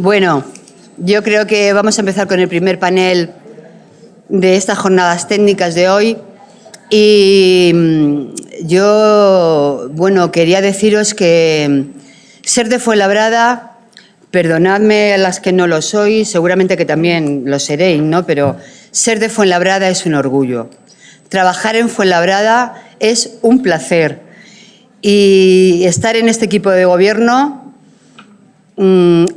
Bueno, yo creo que vamos a empezar con el primer panel de estas jornadas técnicas de hoy. Y yo, quería deciros que ser de Fuenlabrada, perdonadme a las que no lo sois, seguramente que también lo seréis, ¿no? Pero ser de Fuenlabrada es un orgullo. Trabajar en Fuenlabrada es un placer. Y estar en este equipo de gobierno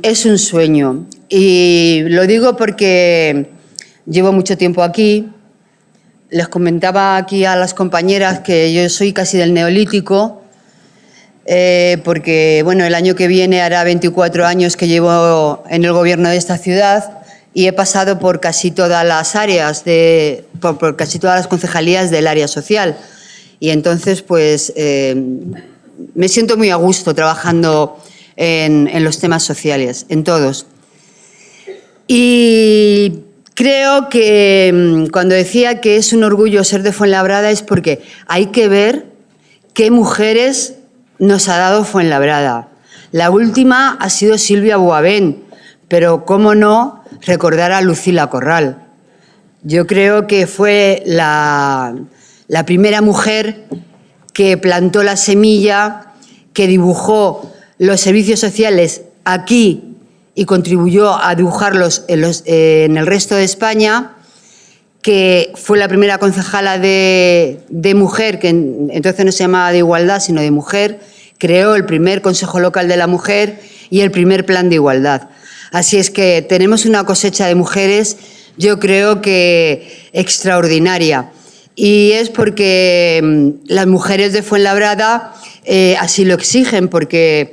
es un sueño. Y lo digo porque llevo mucho tiempo aquí. Les comentaba aquí a las compañeras que yo soy casi del Neolítico, porque el año que viene hará 24 años que llevo en el gobierno de esta ciudad y he pasado por casi todas las áreas, por casi todas las concejalías del área social. Y entonces, pues, me siento muy a gusto trabajando en los temas sociales, en todos. Y creo que cuando decía que es un orgullo ser de Fuenlabrada es porque hay que ver qué mujeres nos ha dado Fuenlabrada. La última ha sido Silvia Boavén, pero cómo no recordar a Lucila Corral. Yo creo que fue la primera mujer que plantó la semilla, que dibujó los servicios sociales aquí y contribuyó a dibujarlos en el resto de España, que fue la primera concejala de mujer, que entonces no se llamaba de igualdad, sino de mujer, creó el primer Consejo Local de la Mujer y el primer Plan de Igualdad. Así es que tenemos una cosecha de mujeres, yo creo que extraordinaria. Y es porque las mujeres de Fuenlabrada así lo exigen, porque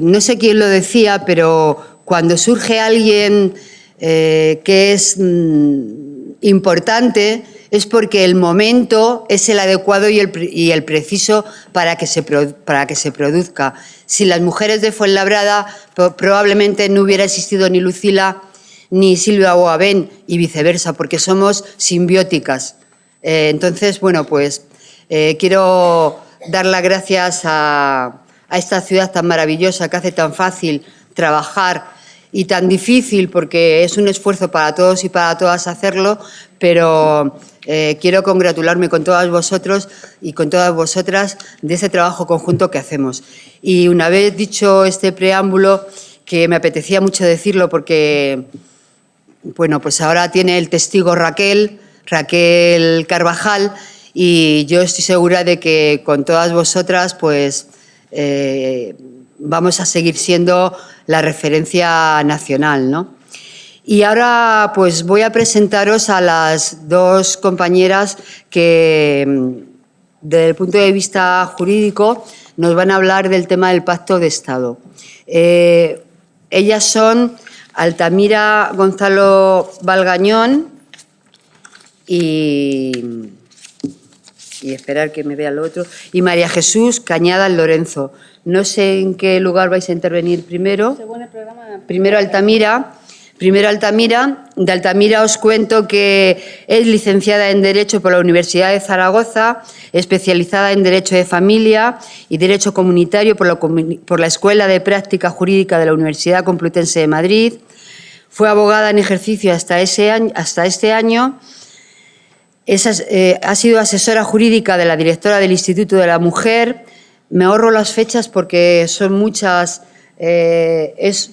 no sé quién lo decía, pero cuando surge alguien que es importante es porque el momento es el adecuado y el preciso para que se produzca. Si las mujeres de Fuenlabrada probablemente no hubiera existido ni Lucila ni Silvia Boavén y viceversa, porque somos simbióticas. Entonces, quiero dar las gracias a esta ciudad tan maravillosa que hace tan fácil trabajar y tan difícil, porque es un esfuerzo para todos y para todas hacerlo, pero quiero congratularme con todas vosotros y con todas vosotras de ese trabajo conjunto que hacemos. Y una vez dicho este preámbulo, que me apetecía mucho decirlo porque, pues ahora tiene el testigo Raquel Carvajal, y yo estoy segura de que con todas vosotras, pues, vamos a seguir siendo la referencia nacional, ¿no? Y ahora pues voy a presentaros a las dos compañeras que desde el punto de vista jurídico nos van a hablar del tema del Pacto de Estado. Ellas son Altamira Gonzalo Valgañón y esperar que me vea lo otro, y María Jesús Cañadas Lorenzo. No sé en qué lugar vais a intervenir primero. Según el programa. Primero Altamira. De Altamira os cuento que es licenciada en Derecho por la Universidad de Zaragoza, especializada en Derecho de Familia y Derecho Comunitario por la Escuela de Práctica Jurídica de la Universidad Complutense de Madrid. Fue abogada en ejercicio hasta este año. Ha sido asesora jurídica de la directora del Instituto de la Mujer. Me ahorro las fechas porque son muchas. Es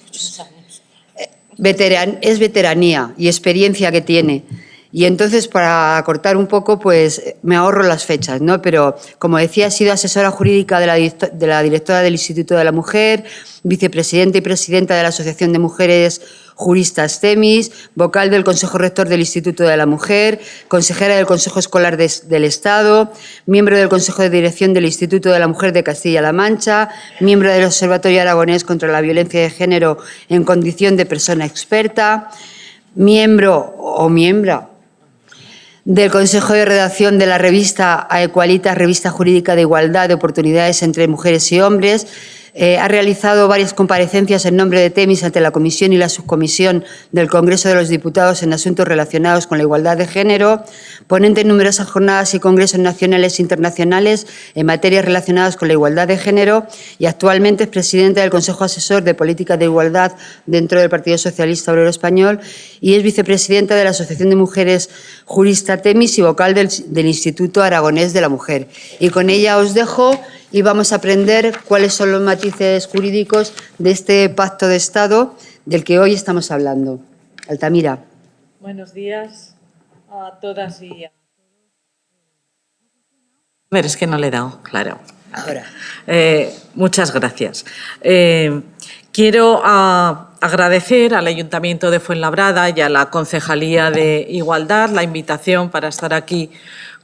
veteranía y experiencia que tiene. Y entonces, para cortar un poco, pues me ahorro las fechas, ¿no? Pero, como decía, ha sido asesora jurídica de la directora del Instituto de la Mujer, vicepresidenta y presidenta de la Asociación de Mujeres Juristas TEMIS, vocal del Consejo Rector del Instituto de la Mujer, consejera del Consejo Escolar del Estado, miembro del Consejo de Dirección del Instituto de la Mujer de Castilla-La Mancha, miembro del Observatorio Aragonés contra la Violencia de Género en condición de persona experta, miembro del Consejo de Redacción de la revista Aequalitas, revista jurídica de igualdad de oportunidades entre mujeres y hombres, Ha realizado varias comparecencias en nombre de Temis ante la Comisión y la Subcomisión del Congreso de los Diputados en asuntos relacionados con la igualdad de género, ponente en numerosas jornadas y congresos nacionales e internacionales en materias relacionadas con la igualdad de género y actualmente es presidenta del Consejo Asesor de Política de Igualdad dentro del Partido Socialista Obrero Español y es vicepresidenta de la Asociación de Mujeres Jurista Temis y vocal del Instituto Aragonés de la Mujer. Y con ella os dejo y vamos a aprender cuáles son los matices jurídicos de este pacto de Estado del que hoy estamos hablando. Altamira. Buenos días a todas y a todos. A ver, es que no le he dado, claro. Ahora. Muchas gracias. Quiero agradecer al Ayuntamiento de Fuenlabrada y a la Concejalía de Igualdad la invitación para estar aquí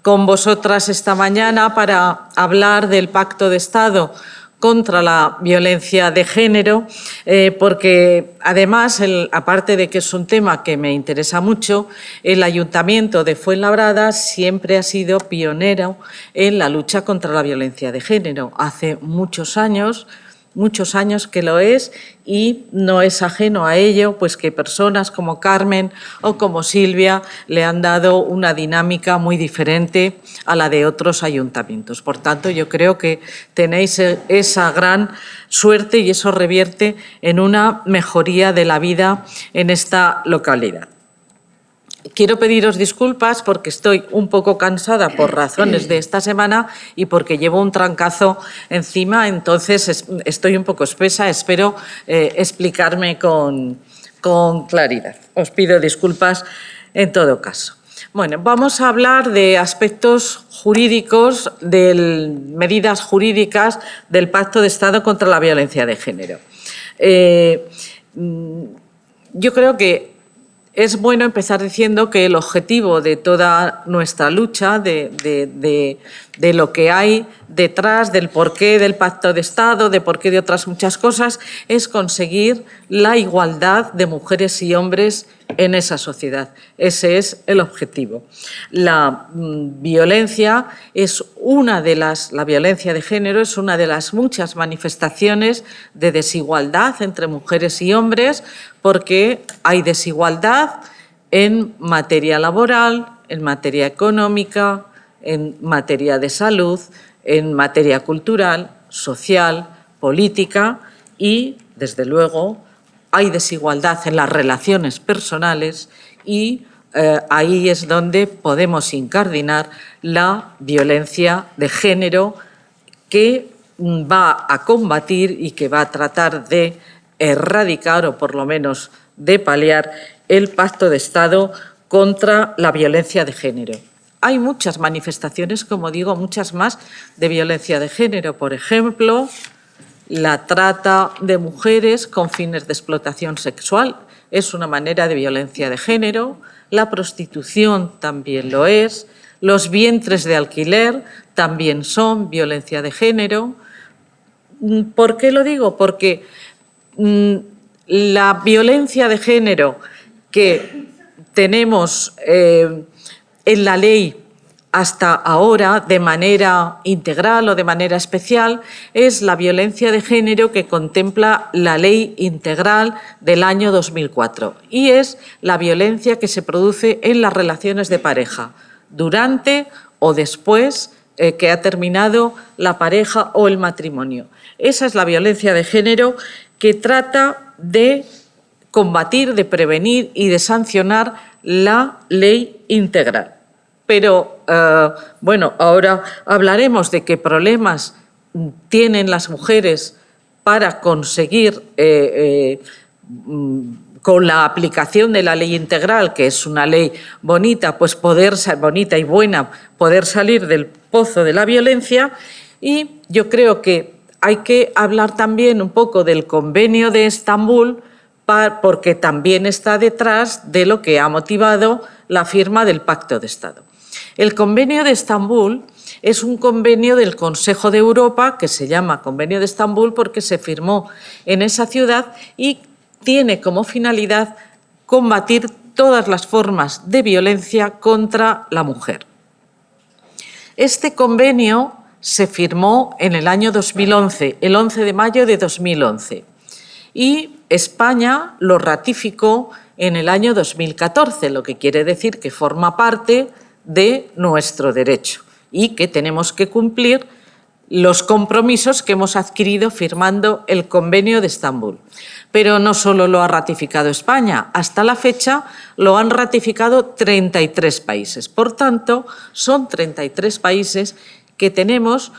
con vosotras esta mañana para hablar del Pacto de Estado contra la violencia de género, porque además, aparte de que es un tema que me interesa mucho, el Ayuntamiento de Fuenlabrada siempre ha sido pionero en la lucha contra la violencia de género. Hace muchos años que lo es y no es ajeno a ello, pues que personas como Carmen o como Silvia le han dado una dinámica muy diferente a la de otros ayuntamientos. Por tanto, yo creo que tenéis esa gran suerte y eso revierte en una mejoría de la vida en esta localidad. Quiero pediros disculpas porque estoy un poco cansada por razones de esta semana y porque llevo un trancazo encima, entonces estoy un poco espesa. Espero explicarme con claridad. Os pido disculpas en todo caso. Bueno, vamos a hablar de aspectos jurídicos, de medidas jurídicas del Pacto de Estado contra la Violencia de Género. Yo creo que es bueno empezar diciendo que el objetivo de toda nuestra lucha, de lo que hay detrás, del porqué del Pacto de Estado, de porqué de otras muchas cosas, es conseguir la igualdad de mujeres y hombres en esa sociedad. Ese es el objetivo. La violencia la violencia de género es una de las muchas manifestaciones de desigualdad entre mujeres y hombres, porque hay desigualdad en materia laboral, en materia económica, en materia de salud, en materia cultural, social, política y, desde luego, hay desigualdad en las relaciones personales y ahí es donde podemos incardinar la violencia de género que va a combatir y que va a tratar de erradicar o por lo menos de paliar el Pacto de Estado contra la violencia de género. Hay muchas manifestaciones, como digo, muchas más de violencia de género. Por ejemplo, la trata de mujeres con fines de explotación sexual es una manera de violencia de género. La prostitución también lo es. Los vientres de alquiler también son violencia de género. ¿Por qué lo digo? Porque la violencia de género que tenemos en la ley hasta ahora, de manera integral o de manera especial, es la violencia de género que contempla la Ley Integral del año 2004 y es la violencia que se produce en las relaciones de pareja, durante o después que ha terminado la pareja o el matrimonio. Esa es la violencia de género que trata de combatir, de prevenir y de sancionar la Ley Integral. Pero, bueno, ahora hablaremos de qué problemas tienen las mujeres para conseguir, con la aplicación de la ley integral, que es una ley bonita, pues bonita y buena, poder salir del pozo de la violencia. Y yo creo que hay que hablar también un poco del Convenio de Estambul, porque también está detrás de lo que ha motivado la firma del Pacto de Estado. El Convenio de Estambul es un convenio del Consejo de Europa que se llama Convenio de Estambul porque se firmó en esa ciudad y tiene como finalidad combatir todas las formas de violencia contra la mujer. Este convenio se firmó en el año 2011, el 11 de mayo de 2011, y España lo ratificó en el año 2014, lo que quiere decir que forma parte de nuestro derecho y que tenemos que cumplir los compromisos que hemos adquirido firmando el Convenio de Estambul. Pero no solo lo ha ratificado España, hasta la fecha lo han ratificado 33 países. Por tanto, son 33 países que tenemos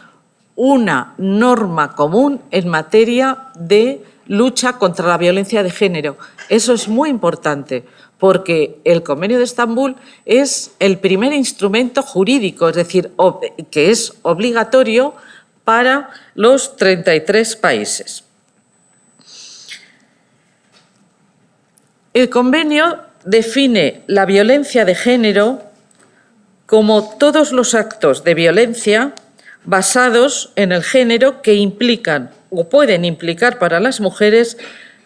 una norma común en materia de lucha contra la violencia de género. Eso es muy importante, porque el Convenio de Estambul es el primer instrumento jurídico, es decir, que es obligatorio para los 33 países. El convenio define la violencia de género como todos los actos de violencia basados en el género que implican o pueden implicar para las mujeres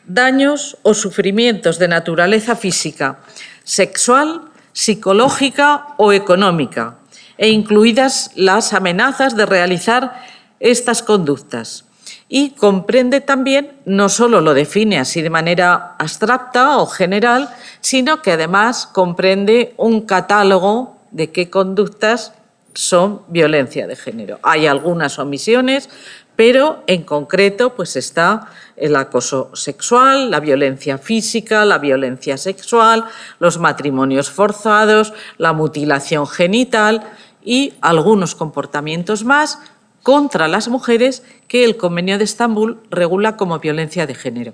daños o sufrimientos de naturaleza física, sexual, psicológica o económica, e incluidas las amenazas de realizar estas conductas. Y comprende también, no solo lo define así de manera abstracta o general, sino que además comprende un catálogo de qué conductas son violencia de género. Hay algunas omisiones, pero en concreto pues está el acoso sexual, la violencia física, la violencia sexual, los matrimonios forzados, la mutilación genital y algunos comportamientos más contra las mujeres que el Convenio de Estambul regula como violencia de género.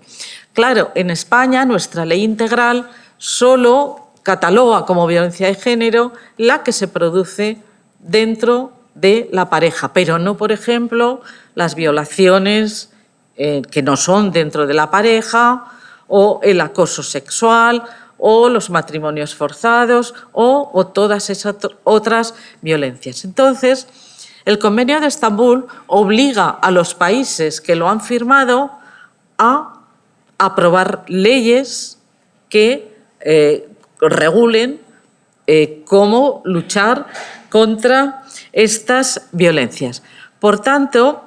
Claro, en España nuestra ley integral solo cataloga como violencia de género la que se produce dentro de la pareja, pero no, por ejemplo, las violaciones que no son dentro de la pareja, o el acoso sexual, o los matrimonios forzados, o todas esas otras violencias. Entonces, el Convenio de Estambul obliga a los países que lo han firmado a aprobar leyes que regulen cómo luchar contra estas violencias. Por tanto,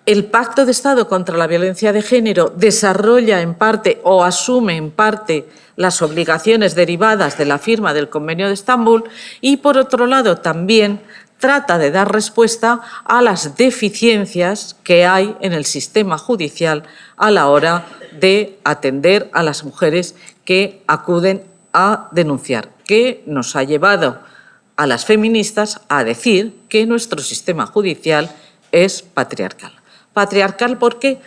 el Pacto de Estado contra la Violencia de Género desarrolla en parte o asume en parte las obligaciones derivadas de la firma del Convenio de Estambul y, por otro lado, también trata de dar respuesta a las deficiencias que hay en el sistema judicial a la hora de atender a las mujeres que acuden a denunciar, que nos ha llevado a las feministas a decir que nuestro sistema judicial es patriarcal. Patriarcal, ¿por qué?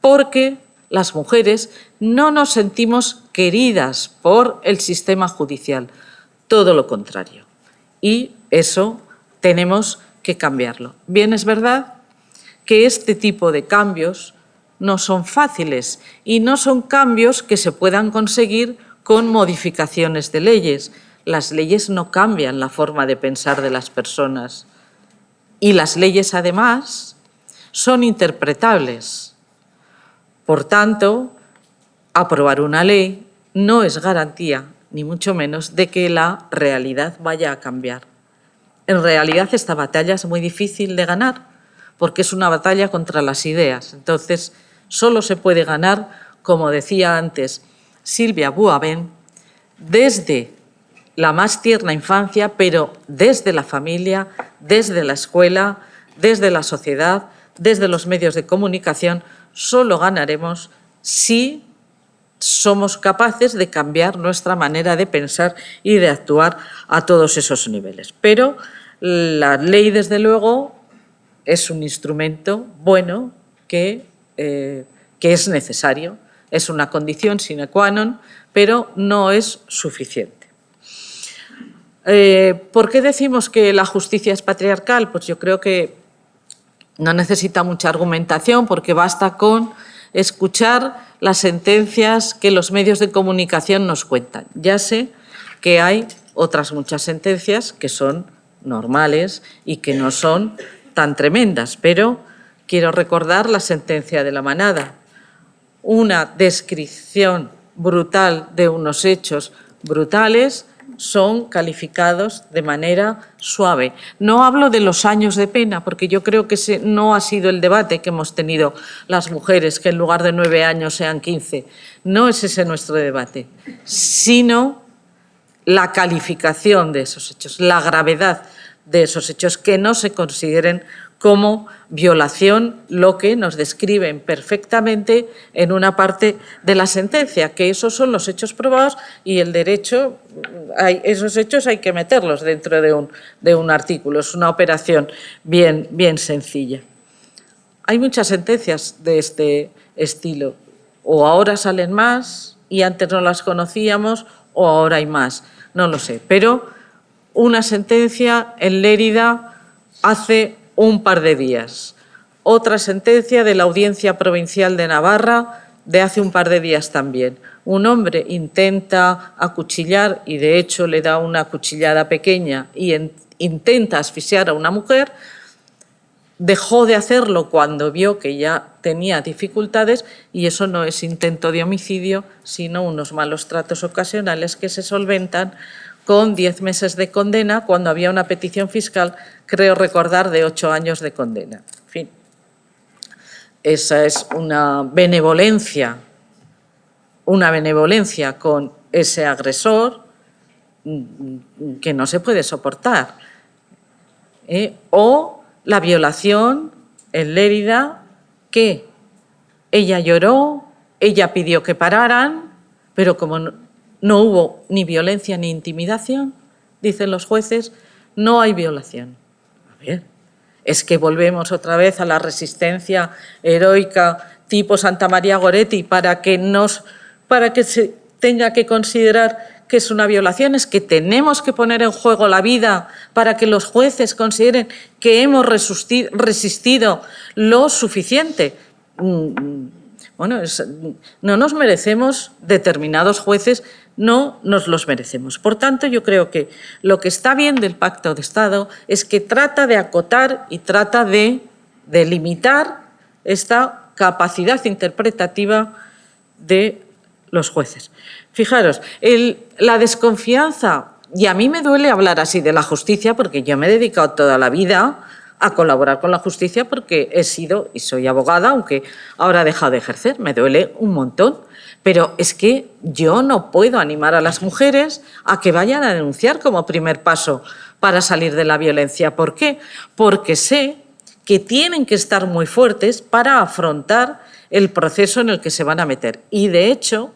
Porque las mujeres no nos sentimos queridas por el sistema judicial, todo lo contrario. Y eso tenemos que cambiarlo. Bien, es verdad que este tipo de cambios no son fáciles y no son cambios que se puedan conseguir con modificaciones de leyes. Las leyes no cambian la forma de pensar de las personas y las leyes, además, son interpretables. Por tanto, aprobar una ley no es garantía, ni mucho menos, de que la realidad vaya a cambiar. En realidad, esta batalla es muy difícil de ganar porque es una batalla contra las ideas. Entonces, solo se puede ganar, como decía antes Silvia Bouvin, desde la más tierna infancia, pero desde la familia, desde la escuela, desde la sociedad, desde los medios de comunicación. Solo ganaremos si somos capaces de cambiar nuestra manera de pensar y de actuar a todos esos niveles. Pero la ley, desde luego, es un instrumento bueno que es necesario, es una condición sine qua non, pero no es suficiente. ¿Por qué decimos que la justicia es patriarcal? Pues yo creo que no necesita mucha argumentación, porque basta con escuchar las sentencias que los medios de comunicación nos cuentan. Ya sé que hay otras muchas sentencias que son normales y que no son tan tremendas, pero quiero recordar la sentencia de La Manada, una descripción brutal de unos hechos brutales son calificados de manera suave. No hablo de los años de pena, porque yo creo que ese no ha sido el debate que hemos tenido las mujeres, que en lugar de 9 años sean 15. No es ese nuestro debate, sino la calificación de esos hechos, la gravedad de esos hechos, que no se consideren como violación, lo que nos describen perfectamente en una parte de la sentencia, que esos son los hechos probados y el derecho, esos hechos hay que meterlos dentro de un artículo. Es una operación bien sencilla. Hay muchas sentencias de este estilo, o ahora salen más y antes no las conocíamos, o ahora hay más, no lo sé. Pero una sentencia en Lérida hace un par de días. Otra sentencia de la Audiencia Provincial de Navarra de hace un par de días también. Un hombre intenta acuchillar y de hecho le da una cuchillada pequeña y intenta asfixiar a una mujer. Dejó de hacerlo cuando vio que ya tenía dificultades y eso no es intento de homicidio, sino unos malos tratos ocasionales que se solventan con 10 meses de condena, cuando había una petición fiscal, creo recordar, de 8 años de condena. En fin, esa es una benevolencia con ese agresor que no se puede soportar. O la violación en Lérida, que ella lloró, ella pidió que pararan, pero como no hubo ni violencia ni intimidación, dicen los jueces, no hay violación. A ver, es que volvemos otra vez a la resistencia heroica tipo Santa María Goretti para que se tenga que considerar que es una violación. Es que tenemos que poner en juego la vida para que los jueces consideren que hemos resistido lo suficiente. Bueno, no nos merecemos determinados jueces, no nos los merecemos. Por tanto, yo creo que lo que está bien del Pacto de Estado es que trata de acotar y trata de limitar esta capacidad interpretativa de los jueces. Fijaros, la desconfianza, y a mí me duele hablar así de la justicia porque yo me he dedicado toda la vida a colaborar con la justicia porque he sido y soy abogada, aunque ahora he dejado de ejercer, me duele un montón. Pero es que yo no puedo animar a las mujeres a que vayan a denunciar como primer paso para salir de la violencia. ¿Por qué? Porque sé que tienen que estar muy fuertes para afrontar el proceso en el que se van a meter. Y de hecho,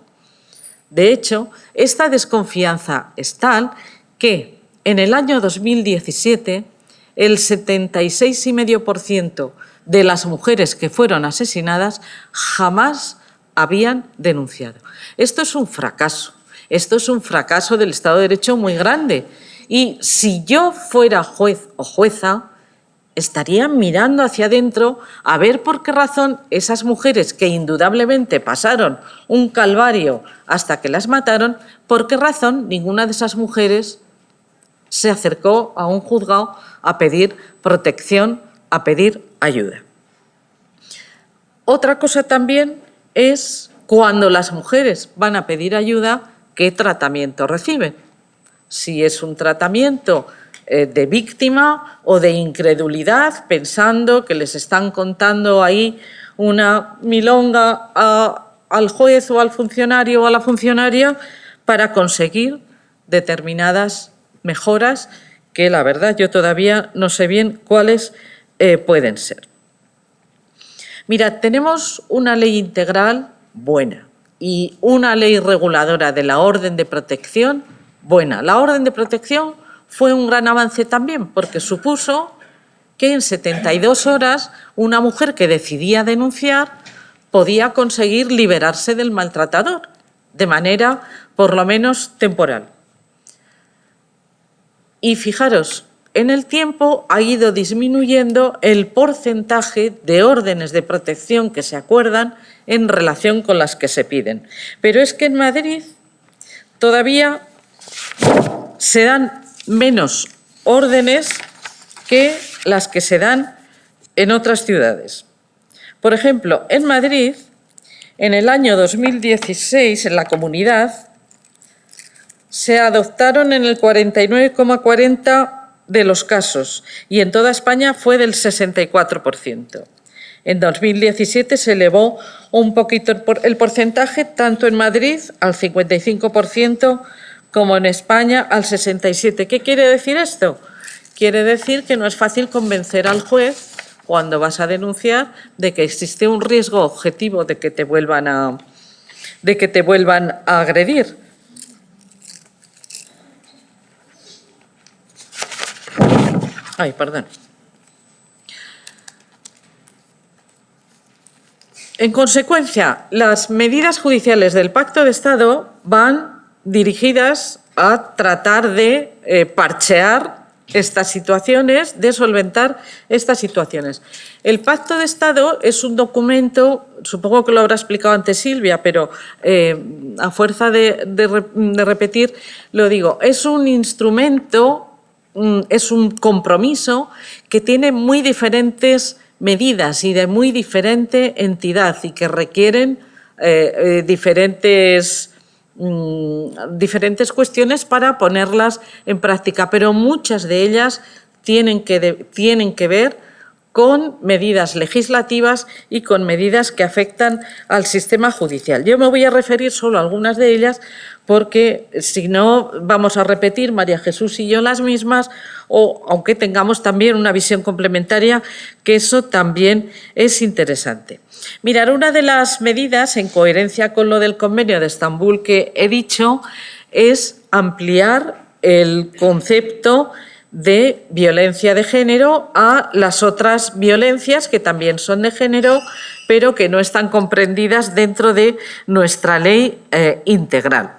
esta desconfianza es tal que en el año 2017 el 76,5% de las mujeres que fueron asesinadas jamás habían denunciado. Esto es un fracaso del Estado de Derecho muy grande. Y si yo fuera juez o jueza, estaría mirando hacia adentro a ver por qué razón esas mujeres que indudablemente pasaron un calvario hasta que las mataron, por qué razón ninguna de esas mujeres se acercó a un juzgado a pedir protección, a pedir ayuda. Otra cosa también es cuando las mujeres van a pedir ayuda, ¿qué tratamiento reciben? Si es un tratamiento de víctima o de incredulidad, pensando que les están contando ahí una milonga al juez o al funcionario o a la funcionaria para conseguir determinadas mejoras que la verdad yo todavía no sé bien cuáles pueden ser. Mirad, tenemos una ley integral buena y una ley reguladora de la orden de protección buena. La orden de protección fue un gran avance también porque supuso que en 72 horas una mujer que decidía denunciar podía conseguir liberarse del maltratador, de manera por lo menos temporal. Y fijaros, en el tiempo ha ido disminuyendo el porcentaje de órdenes de protección que se acuerdan en relación con las que se piden. Pero es que en Madrid todavía se dan menos órdenes que las que se dan en otras ciudades. Por ejemplo, en Madrid, en el año 2016, en la Comunidad, se adoptaron en el 49,40% de los casos y en toda España fue del 64%. En 2017 se elevó un poquito el porcentaje, tanto en Madrid al 55% como en España al 67%. ¿Qué quiere decir esto? Quiere decir que no es fácil convencer al juez cuando vas a denunciar de que existe un riesgo objetivo de que te vuelvan a agredir. Ay, perdón. En consecuencia, las medidas judiciales del Pacto de Estado van dirigidas a tratar de parchear estas situaciones, de solventar estas situaciones. El Pacto de Estado es un documento, supongo que lo habrá explicado antes Silvia, pero a fuerza de repetir lo digo, es un instrumento, es un compromiso que tiene muy diferentes medidas y de muy diferente entidad y que requieren diferentes cuestiones para ponerlas en práctica, pero muchas de ellas tienen que ver con medidas legislativas y con medidas que afectan al sistema judicial. Yo me voy a referir solo a algunas de ellas porque si no vamos a repetir María Jesús y yo las mismas, o aunque tengamos también una visión complementaria, que eso también es interesante. Mirad, una de las medidas, en coherencia con lo del Convenio de Estambul que he dicho, es ampliar el concepto de violencia de género a las otras violencias que también son de género, pero que no están comprendidas dentro de nuestra ley integral.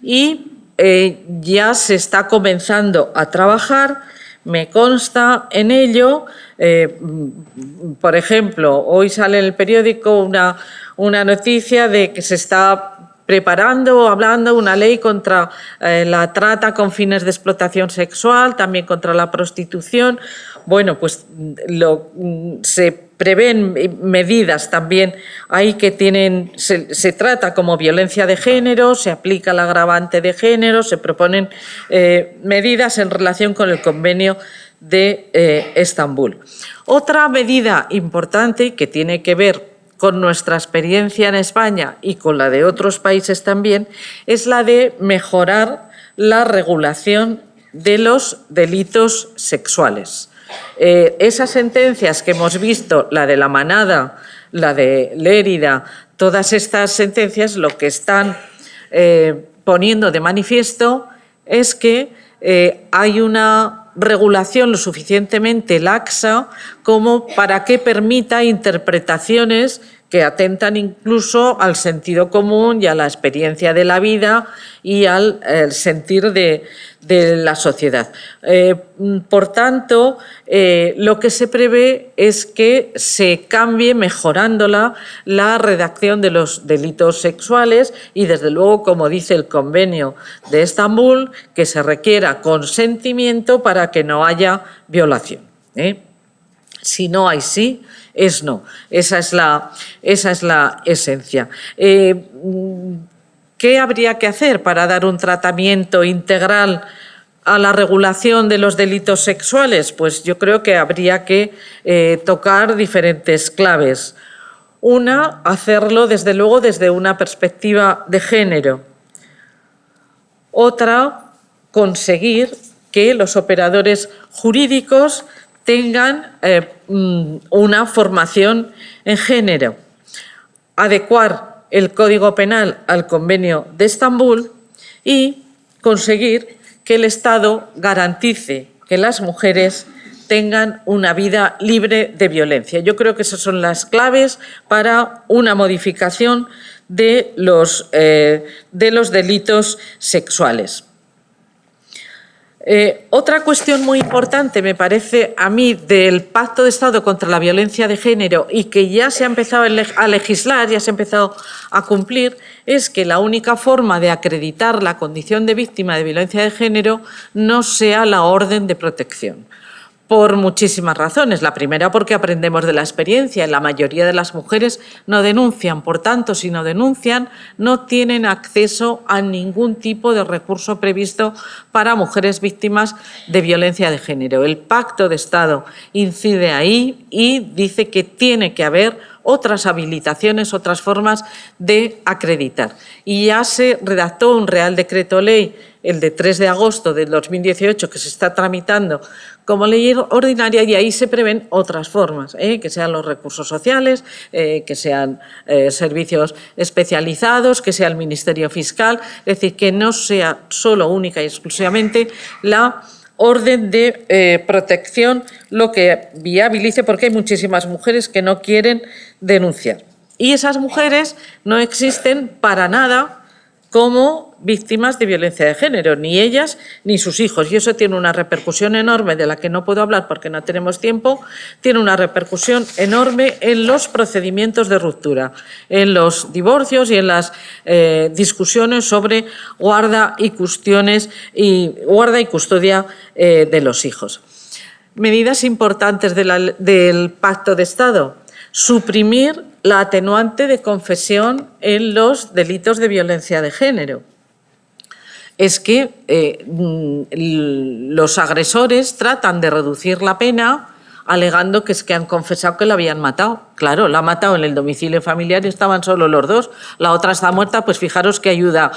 Y ya se está comenzando a trabajar, me consta en ello. Por ejemplo, hoy sale en el periódico una noticia de que se está preparando o hablando una ley contra la trata con fines de explotación sexual, también contra la prostitución. Bueno, pues se prevén medidas también ahí que se trata como violencia de género, se aplica el agravante de género, se proponen medidas en relación con el Convenio de Estambul. Otra medida importante que tiene que ver con nuestra experiencia en España y con la de otros países también, es la de mejorar la regulación de los delitos sexuales. Esas sentencias que hemos visto, la de La Manada, la de Lérida, todas estas sentencias lo que están poniendo de manifiesto es que hay una regulación lo suficientemente laxa como para que permita interpretaciones que atentan incluso al sentido común y a la experiencia de la vida y al sentir de la sociedad. Por tanto, lo que se prevé es que se cambie, mejorándola, la redacción de los delitos sexuales y, desde luego, como dice el Convenio de Estambul, que se requiera consentimiento para que no haya violación. Si no hay sí, es no. Esa es la esencia. ¿Qué habría que hacer para dar un tratamiento integral a la regulación de los delitos sexuales? Pues yo creo que habría que tocar diferentes claves. Una, hacerlo desde luego desde una perspectiva de género. Otra, conseguir que los operadores jurídicos tengan una formación en género. Adecuar el Código Penal al Convenio de Estambul y conseguir que el Estado garantice que las mujeres tengan una vida libre de violencia. Yo creo que esas son las claves para una modificación de los delitos sexuales. Otra cuestión muy importante, me parece a mí, del Pacto de Estado contra la Violencia de Género y que ya se ha empezado a legislar, ya se ha empezado a cumplir, es que la única forma de acreditar la condición de víctima de violencia de género no sea la orden de protección. por muchísimas razones. La primera, porque aprendemos de la experiencia. La mayoría de las mujeres no denuncian. Por tanto, si no denuncian, no tienen acceso a ningún tipo de recurso previsto para mujeres víctimas de violencia de género. El Pacto de Estado incide ahí y dice que tiene que haber otras habilitaciones, otras formas de acreditar. Y ya se redactó un Real Decreto Ley, el de 3 de agosto del 2018, que se está tramitando como ley ordinaria, y ahí se prevén otras formas, que sean los recursos sociales, que sean servicios especializados, que sea el Ministerio Fiscal, es decir, que no sea solo, única y exclusivamente la orden de protección lo que viabilice, porque hay muchísimas mujeres que no quieren denunciar. Y esas mujeres no existen para nada como víctimas de violencia de género, ni ellas ni sus hijos. Y eso tiene una repercusión enorme, de la que no puedo hablar porque no tenemos tiempo, tiene una repercusión enorme en los procedimientos de ruptura, en los divorcios y en las discusiones sobre guarda y custodia de los hijos. Medidas importantes del Pacto de Estado: suprimir la atenuante de confesión en los delitos de violencia de género. Es que los agresores tratan de reducir la pena alegando que es que han confesado que la habían matado. Claro, la ha matado en el domicilio familiar y estaban solo los dos. La otra está muerta, pues fijaros qué ayuda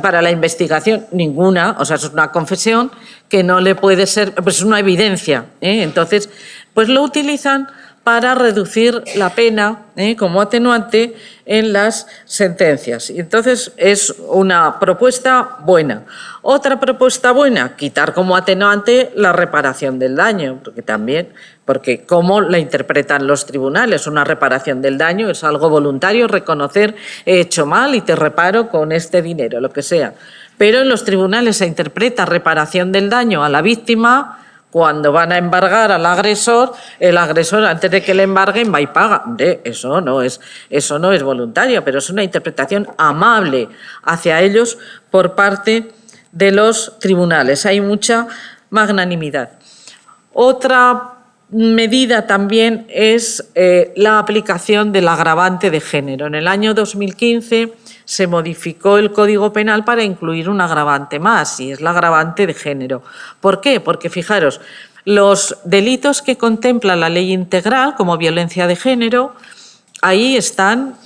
para la investigación. Ninguna, o sea, es una confesión que no le puede ser, pues es una evidencia. Entonces, pues lo utilizan para reducir la pena como atenuante en las sentencias. Y entonces es una propuesta buena. Otra propuesta buena: quitar como atenuante la reparación del daño, porque cómo la interpretan los tribunales. Una reparación del daño es algo voluntario, reconocer he hecho mal y te reparo con este dinero, lo que sea. Pero en los tribunales se interpreta reparación del daño a la víctima cuando van a embargar al agresor. El agresor, antes de que le embarguen, va y paga. Eso no es voluntario, pero es una interpretación amable hacia ellos por parte de los tribunales. Hay mucha magnanimidad. Otra medida también es la aplicación del agravante de género. En el año 2015 se modificó el Código Penal para incluir un agravante más, y es el agravante de género. ¿Por qué? Porque, fijaros, los delitos que contempla la ley integral, como violencia de género, ahí están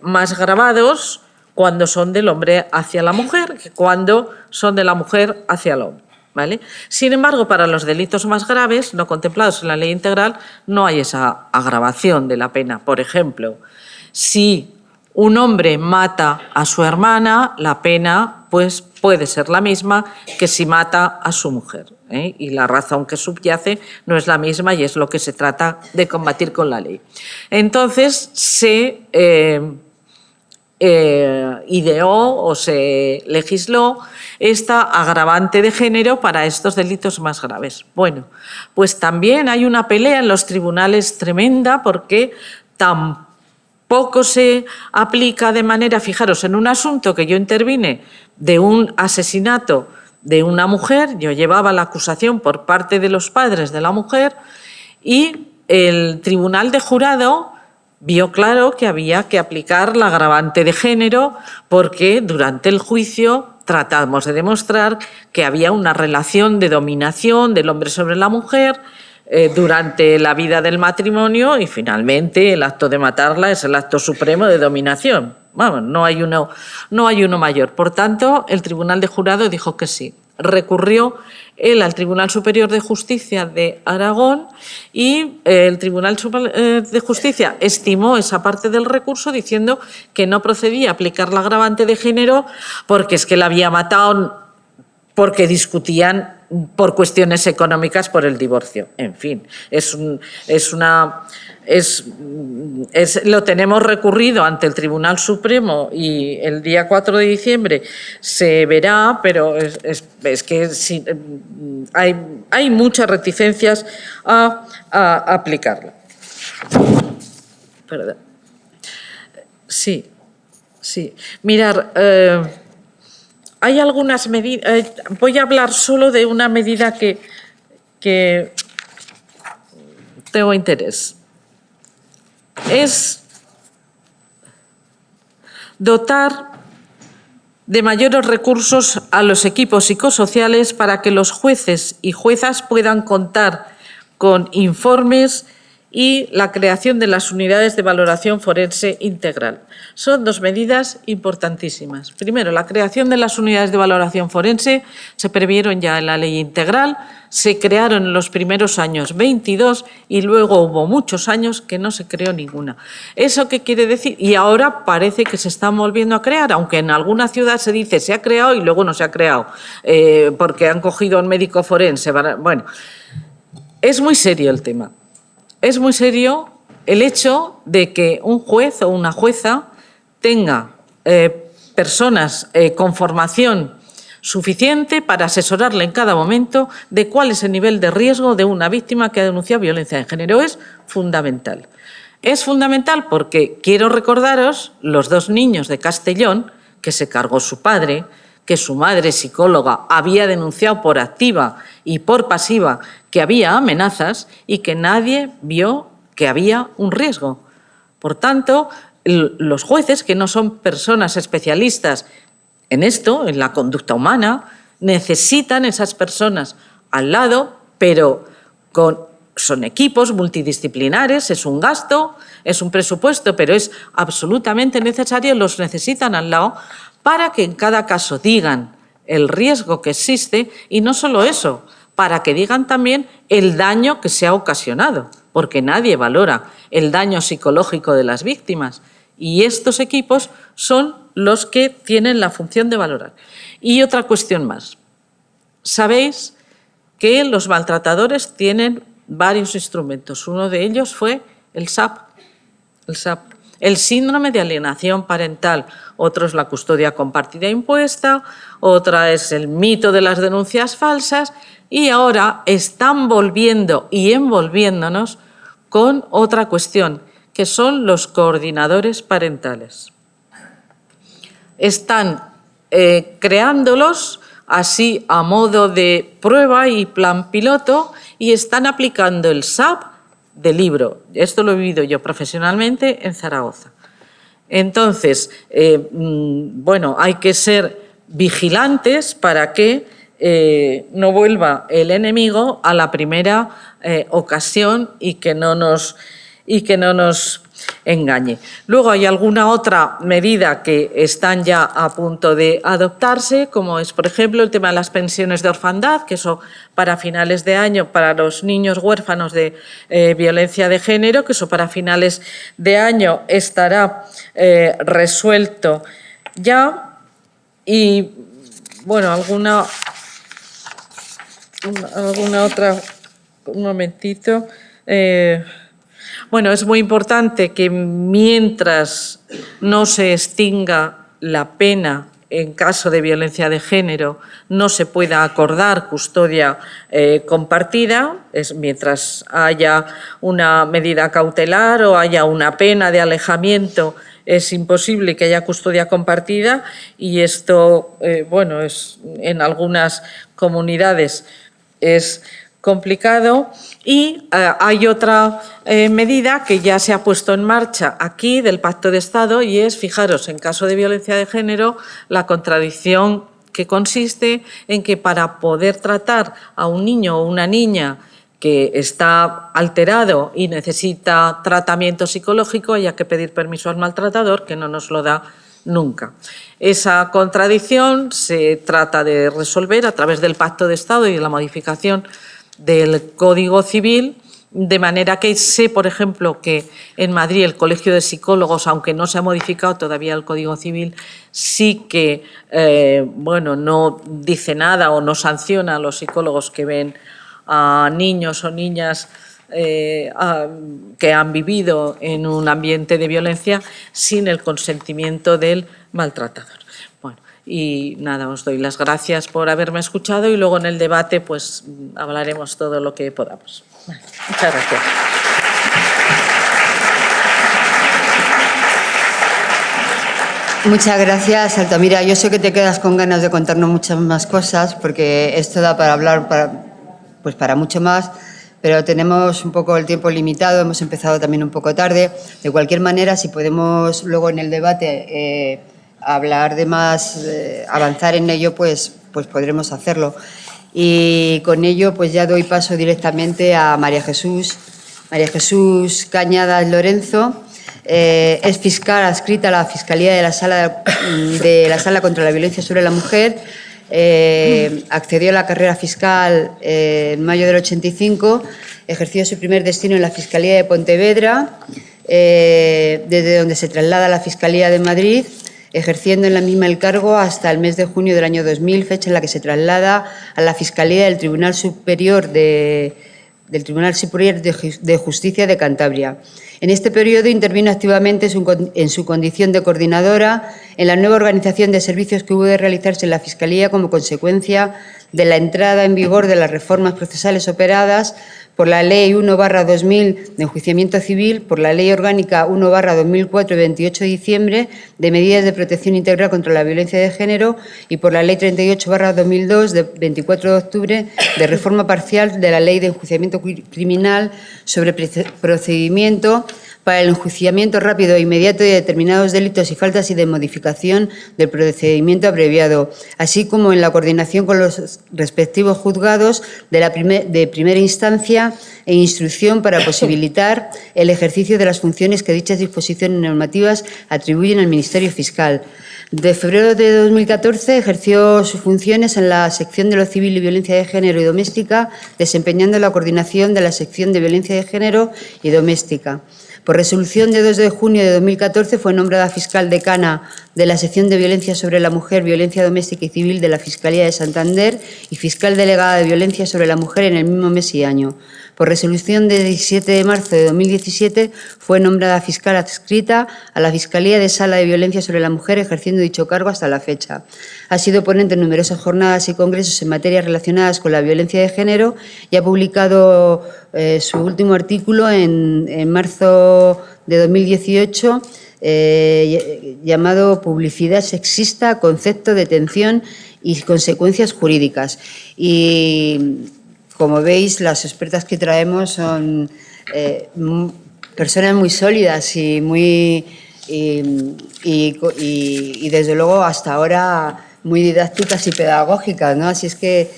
más gravados cuando son del hombre hacia la mujer que cuando son de la mujer hacia el hombre. ¿Vale? Sin embargo, para los delitos más graves, no contemplados en la ley integral, no hay esa agravación de la pena. Por ejemplo, si un hombre mata a su hermana, la pena pues, puede ser la misma que si mata a su mujer. Y la razón que subyace no es la misma, y es lo que se trata de combatir con la ley. Entonces, se ideó o se legisló esta agravante de género para estos delitos más graves. Bueno, pues también hay una pelea en los tribunales tremenda, porque tampoco se aplica de manera, fijaros, en un asunto que yo intervine de un asesinato de una mujer, yo llevaba la acusación por parte de los padres de la mujer, y el tribunal de jurado vio claro que había que aplicar la agravante de género, porque durante el juicio tratamos de demostrar que había una relación de dominación del hombre sobre la mujer durante la vida del matrimonio, y finalmente el acto de matarla es el acto supremo de dominación. Vamos, no hay uno mayor. Por tanto, el Tribunal de Jurado dijo que sí. Recurrió él al Tribunal Superior de Justicia de Aragón, y el Tribunal de Justicia estimó esa parte del recurso diciendo que no procedía a aplicar la agravante de género, porque es que la había matado porque discutían por cuestiones económicas por el divorcio. En fin, lo tenemos recurrido ante el Tribunal Supremo, y el día 4 de diciembre se verá, pero es que sí, hay muchas reticencias a aplicarla. Perdón. Sí. Mirar, hay algunas medidas. Voy a hablar solo de una medida que tengo interés. Es dotar de mayores recursos a los equipos psicosociales para que los jueces y juezas puedan contar con informes y la creación de las unidades de valoración forense integral. Son dos medidas importantísimas. Primero, la creación de las unidades de valoración forense se previeron ya en la ley integral, se crearon en los primeros años 22 y luego hubo muchos años que no se creó ninguna. ¿Eso qué quiere decir? Y ahora parece que se están volviendo a crear, aunque en alguna ciudad se dice se ha creado y luego no se ha creado, porque han cogido a un médico forense. Bueno, es muy serio el tema. Es muy serio el hecho de que un juez o una jueza tenga personas con formación suficiente para asesorarle en cada momento de cuál es el nivel de riesgo de una víctima que ha denunciado violencia de género. Es fundamental. Es fundamental porque quiero recordaros los 2 niños de Castellón que se cargó su padre, que su madre psicóloga había denunciado por activa y por pasiva que había amenazas y que nadie vio que había un riesgo. Por tanto, los jueces, que no son personas especialistas en esto, en la conducta humana, necesitan esas personas al lado, pero son equipos multidisciplinares, es un gasto, es un presupuesto, pero es absolutamente necesario, los necesitan al lado para que en cada caso digan el riesgo que existe y no solo eso, para que digan también el daño que se ha ocasionado, porque nadie valora el daño psicológico de las víctimas. Y estos equipos son los que tienen la función de valorar. Y otra cuestión más. Sabéis que los maltratadores tienen varios instrumentos. Uno de ellos fue el SAP. El síndrome de alienación parental. Otro es la custodia compartida impuesta, otra es el mito de las denuncias falsas y ahora están volviendo y envolviéndonos con otra cuestión, que son los coordinadores parentales. Están creándolos así a modo de prueba y plan piloto y están aplicando el SAP de libro. Esto lo he vivido yo profesionalmente en Zaragoza. Entonces, bueno, hay que ser vigilantes para que no vuelva el enemigo a la primera ocasión y que no nos engañe. Luego hay alguna otra medida que están ya a punto de adoptarse, como es, por ejemplo, el tema de las pensiones de orfandad, que eso para finales de año, para los niños huérfanos de violencia de género, que eso para finales de año estará resuelto ya. Y, bueno, alguna otra, un momentito. Bueno, es muy importante que mientras no se extinga la pena en caso de violencia de género, no se pueda acordar custodia compartida, mientras haya una medida cautelar o haya una pena de alejamiento, es imposible que haya custodia compartida y esto, bueno, en algunas comunidades es complicado. Y hay otra medida que ya se ha puesto en marcha aquí del Pacto de Estado y es, fijaros, en caso de violencia de género, la contradicción que consiste en que para poder tratar a un niño o una niña que está alterado y necesita tratamiento psicológico haya que pedir permiso al maltratador, que no nos lo da nunca. Esa contradicción se trata de resolver a través del Pacto de Estado y de la modificación del Código Civil, de manera que sé, por ejemplo, que en Madrid el Colegio de Psicólogos, aunque no se ha modificado todavía el Código Civil, sí que bueno, no dice nada o no sanciona a los psicólogos que ven a niños o niñas que han vivido en un ambiente de violencia sin el consentimiento del maltratador. Bueno, y nada, os doy las gracias por haberme escuchado y luego en el debate pues hablaremos todo lo que podamos. Vale, muchas gracias. Muchas gracias, Altamira. Yo sé que te quedas con ganas de contarnos muchas más cosas porque esto da para hablar para mucho más, pero tenemos un poco el tiempo limitado, hemos empezado también un poco tarde. De cualquier manera, si podemos luego en el debate hablar de más, avanzar en ello, pues podremos hacerlo. Y con ello pues ya doy paso directamente a María Jesús Cañadas Lorenzo. Es fiscal adscrita a la Fiscalía de la Sala contra la Violencia sobre la Mujer. Accedió a la carrera fiscal en mayo del 85, ejerció su primer destino en la Fiscalía de Pontevedra, desde donde se traslada a la Fiscalía de Madrid, ejerciendo en la misma el cargo hasta el mes de junio del año 2000, fecha en la que se traslada a la Fiscalía del Tribunal Superior de Justicia de Cantabria. En este periodo intervino activamente en su condición de coordinadora en la nueva organización de servicios que hubo de realizarse en la Fiscalía como consecuencia de la entrada en vigor de las reformas procesales operadas por la Ley 1/2000 de Enjuiciamiento Civil, por la Ley Orgánica 1/2004 de 28 de diciembre de Medidas de Protección Integral contra la Violencia de Género y por la Ley 38/2002 de 24 de octubre de reforma parcial de la Ley de Enjuiciamiento Criminal sobre procedimiento para el enjuiciamiento rápido e inmediato de determinados delitos y faltas y de modificación del procedimiento abreviado, así como en la coordinación con los respectivos juzgados de primera instancia e instrucción para posibilitar el ejercicio de las funciones que dichas disposiciones normativas atribuyen al Ministerio Fiscal. De febrero de 2014 ejerció sus funciones en la sección de lo civil y violencia de género y doméstica, desempeñando la coordinación de la sección de violencia de género y doméstica. Por resolución de 2 de junio de 2014 fue nombrada fiscal decana de la sección de violencia sobre la mujer, violencia doméstica y civil de la Fiscalía de Santander y fiscal delegada de violencia sobre la mujer en el mismo mes y año. Por resolución de 17 de marzo de 2017 fue nombrada fiscal adscrita a la Fiscalía de Sala de Violencia sobre la Mujer, ejerciendo dicho cargo hasta la fecha. Ha sido ponente en numerosas jornadas y congresos en materias relacionadas con la violencia de género y ha publicado su último artículo en marzo de 2018 llamado Publicidad sexista, concepto, detención y consecuencias jurídicas. Y como veis, las expertas que traemos son personas muy sólidas y desde luego hasta ahora muy didácticas y pedagógicas, ¿no? Así es que,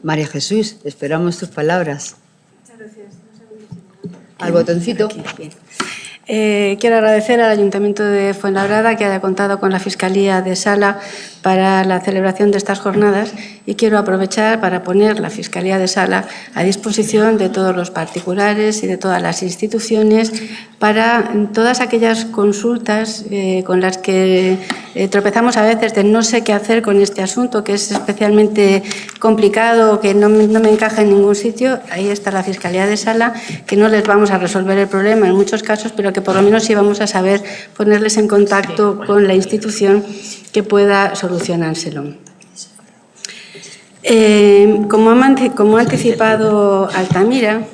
María Jesús, esperamos tus palabras. Muchas gracias. Al botoncito. Quiero agradecer al Ayuntamiento de Fuenlabrada que haya contado con la Fiscalía de Sala para la celebración de estas jornadas y quiero aprovechar para poner la Fiscalía de Sala a disposición de todos los particulares y de todas las instituciones para todas aquellas consultas con las que tropezamos a veces de no sé qué hacer con este asunto, que es especialmente complicado, que no me encaja en ningún sitio. Ahí está la Fiscalía de Sala, que no les vamos a resolver el problema en muchos casos, pero que por lo menos sí vamos a saber ponerles en contacto con la institución que pueda solucionárselo. Como ha anticipado Altamira,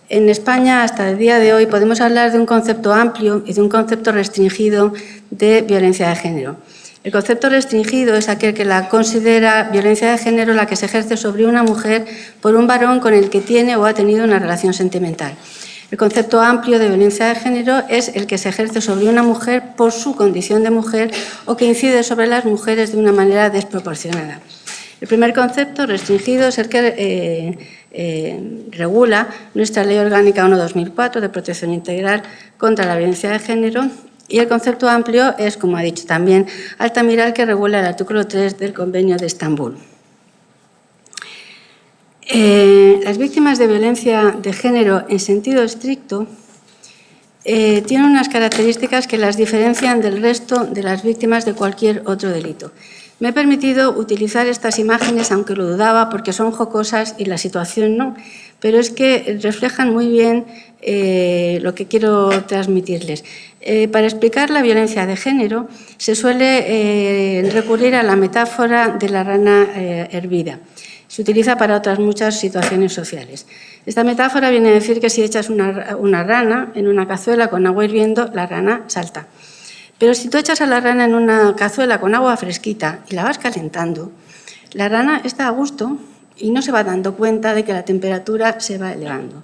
en España hasta el día de hoy podemos hablar de un concepto amplio y de un concepto restringido de violencia de género. El concepto restringido es aquel que la considera violencia de género la que se ejerce sobre una mujer por un varón con el que tiene o ha tenido una relación sentimental. El concepto amplio de violencia de género es el que se ejerce sobre una mujer por su condición de mujer o que incide sobre las mujeres de una manera desproporcionada. El primer concepto restringido es el que regula nuestra Ley Orgánica 1/2004 de Protección Integral contra la Violencia de Género, y el concepto amplio es, como ha dicho también Altamira, el que regula el artículo 3 del Convenio de Estambul. Las víctimas de violencia de género en sentido estricto tienen unas características que las diferencian del resto de las víctimas de cualquier otro delito. Me he permitido utilizar estas imágenes, aunque lo dudaba, porque son jocosas y la situación no, pero es que reflejan muy bien lo que quiero transmitirles. Para explicar la violencia de género se suele recurrir a la metáfora de la rana hervida. Se utiliza para otras muchas situaciones sociales. Esta metáfora viene a decir que si echas una rana en una cazuela con agua hirviendo, la rana salta. Pero si tú echas a la rana en una cazuela con agua fresquita y la vas calentando, la rana está a gusto y no se va dando cuenta de que la temperatura se va elevando.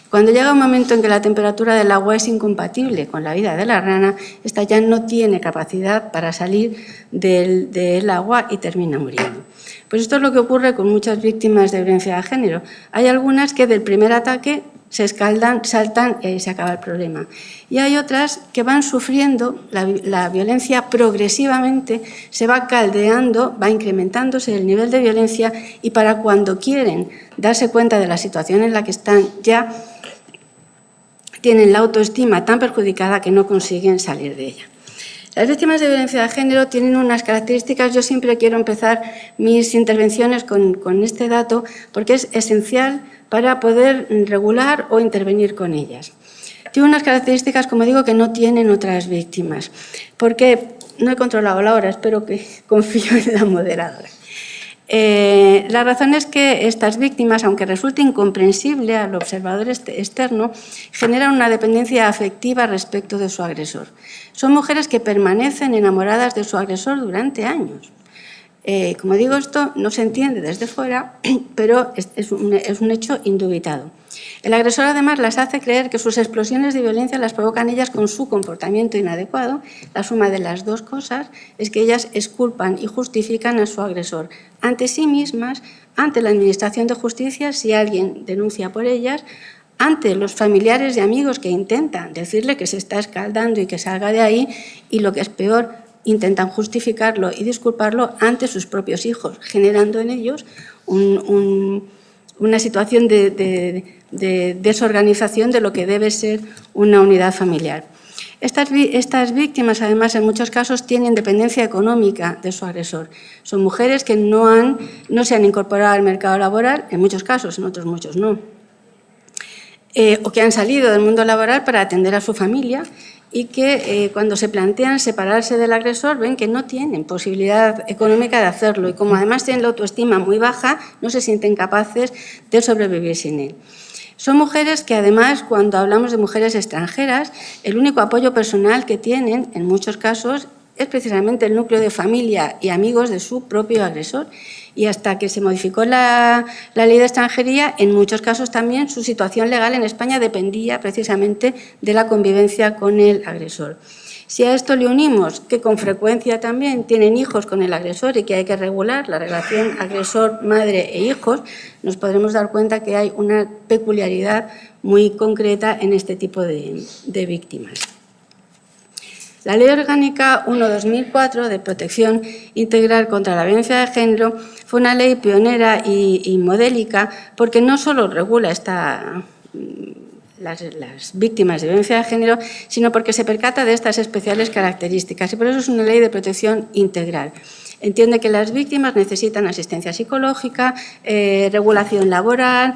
Cuando llega un momento en que la temperatura del agua es incompatible con la vida de la rana, esta ya no tiene capacidad para salir del agua y termina muriendo. Pues esto es lo que ocurre con muchas víctimas de violencia de género. Hay algunas que del primer ataque se escaldan, saltan y ahí se acaba el problema. Y hay otras que van sufriendo la violencia progresivamente, se va caldeando, va incrementándose el nivel de violencia y para cuando quieren darse cuenta de la situación en la que están ya tienen la autoestima tan perjudicada que no consiguen salir de ella. Las víctimas de violencia de género tienen unas características. Yo siempre quiero empezar mis intervenciones con este dato porque es esencial para poder regular o intervenir con ellas. Tiene unas características, como digo, que no tienen otras víctimas, porque no he controlado la hora, espero que confío en la moderadora. La razón es que estas víctimas, aunque resulte incomprensible al observador externo, generan una dependencia afectiva respecto de su agresor. Son mujeres que permanecen enamoradas de su agresor durante años. Como digo, esto no se entiende desde fuera, pero es un hecho indubitado. El agresor además las hace creer que sus explosiones de violencia las provocan ellas con su comportamiento inadecuado. La suma de las dos cosas es que ellas exculpan y justifican a su agresor ante sí mismas, ante la Administración de Justicia si alguien denuncia por ellas, ante los familiares y amigos que intentan decirle que se está escaldando y que salga de ahí, y lo que es peor, intentan justificarlo y disculparlo ante sus propios hijos, generando en ellos una situación de desorganización de lo que debe ser una unidad familiar. Estas víctimas, además, en muchos casos tienen dependencia económica de su agresor. Son mujeres que no se han incorporado al mercado laboral, en muchos casos, en otros muchos no, o que han salido del mundo laboral para atender a su familia y que cuando se plantean separarse del agresor ven que no tienen posibilidad económica de hacerlo y como además tienen la autoestima muy baja, no se sienten capaces de sobrevivir sin él. Son mujeres que además, cuando hablamos de mujeres extranjeras, el único apoyo personal que tienen, en muchos casos, es precisamente el núcleo de familia y amigos de su propio agresor. Y hasta que se modificó la ley de extranjería, en muchos casos también su situación legal en España dependía precisamente de la convivencia con el agresor. Si a esto le unimos que con frecuencia también tienen hijos con el agresor y que hay que regular la relación agresor, madre e hijos, nos podremos dar cuenta que hay una peculiaridad muy concreta en este tipo de víctimas. La Ley Orgánica 1/2004 de Protección Integral contra la Violencia de Género fue una ley pionera y modélica porque no solo regula las víctimas de violencia de género, sino porque se percata de estas especiales características y por eso es una ley de protección integral. Entiende que las víctimas necesitan asistencia psicológica, regulación laboral,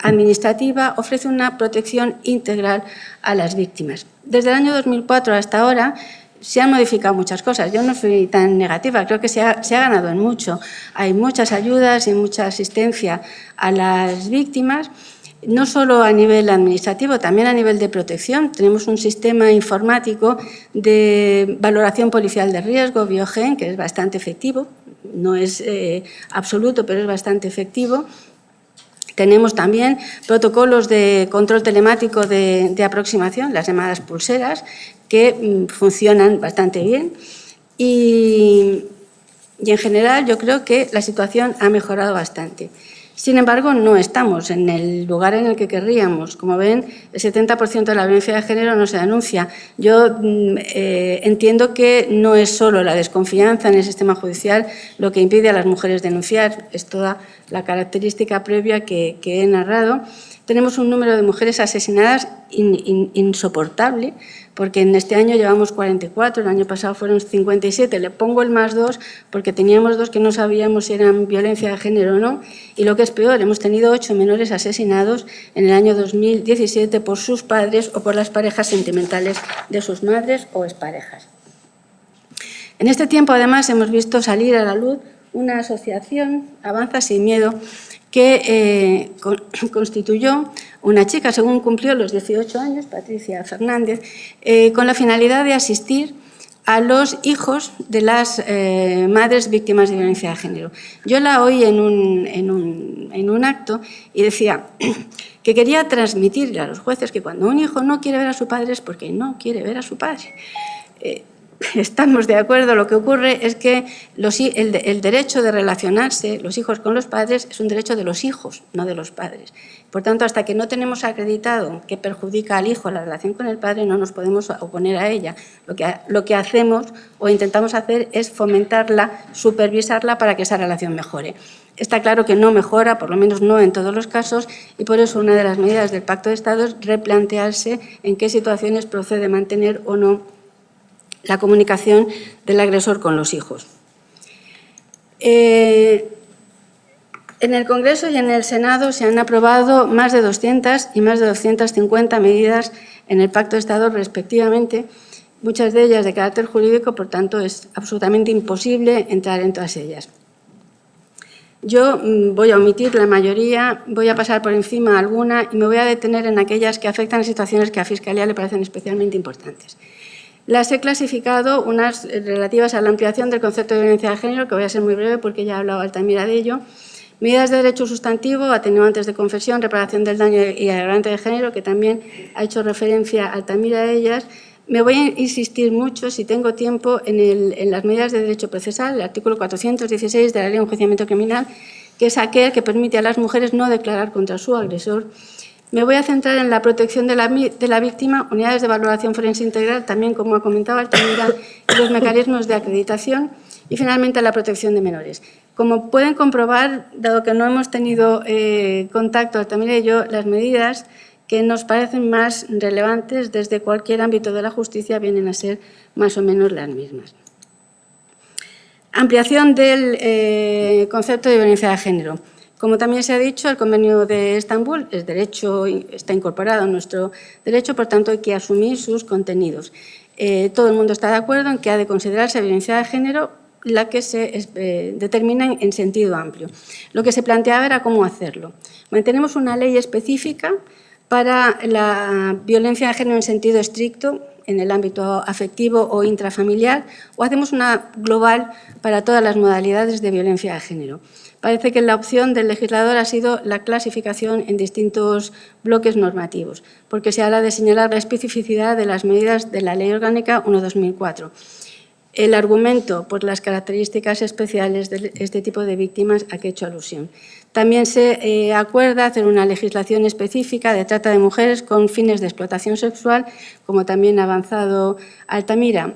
administrativa, ofrece una protección integral a las víctimas. Desde el año 2004 hasta ahora se han modificado muchas cosas. Yo no soy tan negativa, creo que se ha ganado en mucho. Hay muchas ayudas y mucha asistencia a las víctimas, no solo a nivel administrativo, también a nivel de protección. Tenemos un sistema informático de valoración policial de riesgo, Biogen, que es bastante efectivo, no es absoluto, pero es bastante efectivo. Tenemos también protocolos de control telemático de aproximación, las llamadas pulseras, que funcionan bastante bien. Y en general yo creo que la situación ha mejorado bastante. Sin embargo, no estamos en el lugar en el que querríamos. Como ven, el 70% de la violencia de género no se denuncia. Yo entiendo que no es solo la desconfianza en el sistema judicial lo que impide a las mujeres denunciar, es toda la característica previa que he narrado. Tenemos un número de mujeres asesinadas insoportable, porque en este año llevamos 44, el año pasado fueron 57. Le pongo el +2 porque teníamos 2 que no sabíamos si eran violencia de género o no. Y lo que es peor, hemos tenido 8 menores asesinados en el año 2017 por sus padres o por las parejas sentimentales de sus madres o exparejas. En este tiempo, además, hemos visto salir a la luz una asociación, Avanza Sin Miedo, que constituyó una chica, según cumplió los 18 años, Patricia Fernández, con la finalidad de asistir a los hijos de las madres víctimas de violencia de género. Yo la oí en un acto y decía que quería transmitirle a los jueces que cuando un hijo no quiere ver a su padre es porque no quiere ver a su padre. Estamos de acuerdo, lo que ocurre es que el derecho de relacionarse, los hijos con los padres, es un derecho de los hijos, no de los padres. Por tanto, hasta que no tenemos acreditado que perjudica al hijo la relación con el padre, no nos podemos oponer a ella. Lo que hacemos o intentamos hacer es fomentarla, supervisarla para que esa relación mejore. Está claro que no mejora, por lo menos no en todos los casos, y por eso una de las medidas del Pacto de Estado es replantearse en qué situaciones procede mantener o no la comunicación del agresor con los hijos. En el Congreso y en el Senado se han aprobado más de 200 y más de 250 medidas en el Pacto de Estado respectivamente, muchas de ellas de carácter jurídico, por tanto es absolutamente imposible entrar en todas ellas. Yo voy a omitir la mayoría, voy a pasar por encima alguna y me voy a detener en aquellas que afectan a situaciones que a Fiscalía le parecen especialmente importantes. Las he clasificado, unas relativas a la ampliación del concepto de violencia de género, que voy a ser muy breve porque ya ha hablado Altamira de ello, medidas de derecho sustantivo, atenuantes de confesión, reparación del daño y agravante de género, que también ha hecho referencia Altamira a ellas. Me voy a insistir mucho, si tengo tiempo, en las medidas de derecho procesal, el artículo 416 de la Ley de Enjuiciamiento Criminal, que es aquel que permite a las mujeres no declarar contra su agresor. Me voy a centrar en la protección de la víctima, unidades de valoración forense integral, también como ha comentado Altamira, y los mecanismos de acreditación, y finalmente la protección de menores. Como pueden comprobar, dado que no hemos tenido contacto Altamira y yo, las medidas que nos parecen más relevantes desde cualquier ámbito de la justicia vienen a ser más o menos las mismas. Ampliación del concepto de violencia de género. Como también se ha dicho, el Convenio de Estambul es derecho, está incorporado en nuestro derecho, por tanto hay que asumir sus contenidos. Todo el mundo está de acuerdo en que ha de considerarse violencia de género la que se determina en sentido amplio. Lo que se planteaba era cómo hacerlo. Mantenemos una ley específica para la violencia de género en sentido estricto, en el ámbito afectivo o intrafamiliar, o hacemos una global para todas las modalidades de violencia de género. Parece que la opción del legislador ha sido la clasificación en distintos bloques normativos, porque se habla de señalar la especificidad de las medidas de la Ley Orgánica 1/2004. El argumento por las características especiales de este tipo de víctimas a que he hecho alusión. También se acuerda hacer una legislación específica de trata de mujeres con fines de explotación sexual, como también ha avanzado Altamira.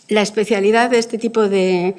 La especialidad de este tipo de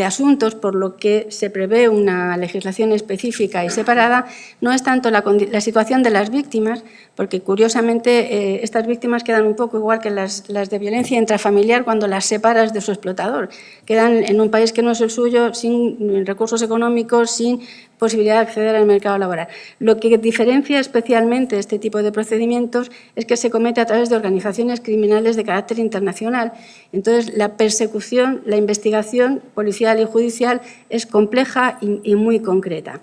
asuntos, por lo que se prevé una legislación específica y separada, no es tanto la situación de las víctimas, porque curiosamente estas víctimas quedan un poco igual que las de violencia intrafamiliar cuando las separas de su explotador. Quedan en un país que no es el suyo, sin recursos económicos, sin posibilidad de acceder al mercado laboral. Lo que diferencia especialmente este tipo de procedimientos es que se comete a través de organizaciones criminales de carácter internacional. Entonces, la persecución, la investigación policial y judicial es compleja y muy concreta.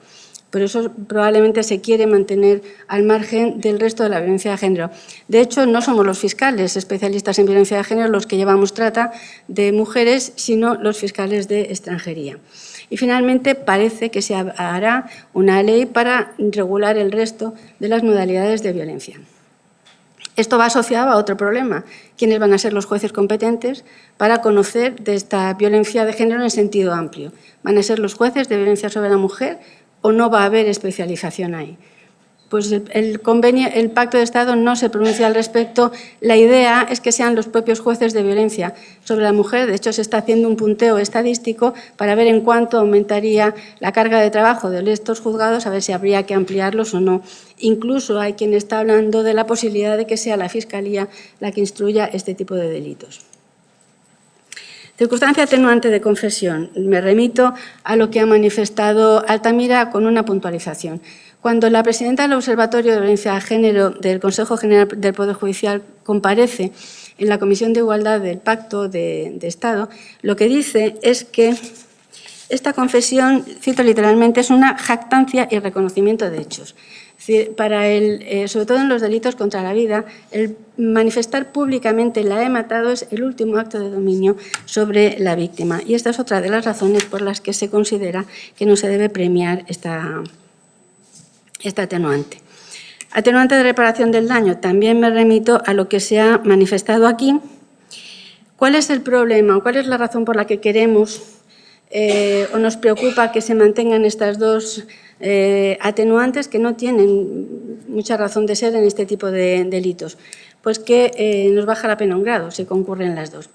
Por eso probablemente se quiere mantener al margen del resto de la violencia de género. De hecho, no somos los fiscales especialistas en violencia de género los que llevamos trata de mujeres, sino los fiscales de extranjería. Y finalmente parece que se hará una ley para regular el resto de las modalidades de violencia. Esto va asociado a otro problema. ¿Quiénes van a ser los jueces competentes para conocer de esta violencia de género en sentido amplio? ¿Van a ser los jueces de violencia sobre la mujer o no va a haber especialización ahí? Pues el Pacto de Estado no se pronuncia al respecto. La idea es que sean los propios jueces de violencia sobre la mujer. De hecho, se está haciendo un punteo estadístico para ver en cuánto aumentaría la carga de trabajo de estos juzgados, a ver si habría que ampliarlos o no. Incluso hay quien está hablando de la posibilidad de que sea la Fiscalía la que instruya este tipo de delitos. Circunstancia atenuante de confesión. Me remito a lo que ha manifestado Altamira con una puntualización. Cuando la presidenta del Observatorio de Violencia de Género del Consejo General del Poder Judicial comparece en la Comisión de Igualdad del Pacto de Estado, lo que dice es que esta confesión, cito literalmente, es una jactancia y reconocimiento de hechos. Sobre todo en los delitos contra la vida, el manifestar públicamente la he matado es el último acto de dominio sobre la víctima. Y esta es otra de las razones por las que se considera que no se debe premiar esta atenuante. Atenuante de reparación del daño. También me remito a lo que se ha manifestado aquí. ¿Cuál es el problema o cuál es la razón por la que queremos o nos preocupa que se mantengan estas dos atenuantes que no tienen mucha razón de ser en este tipo de delitos? Pues que nos baja la pena un grado si concurren las dos.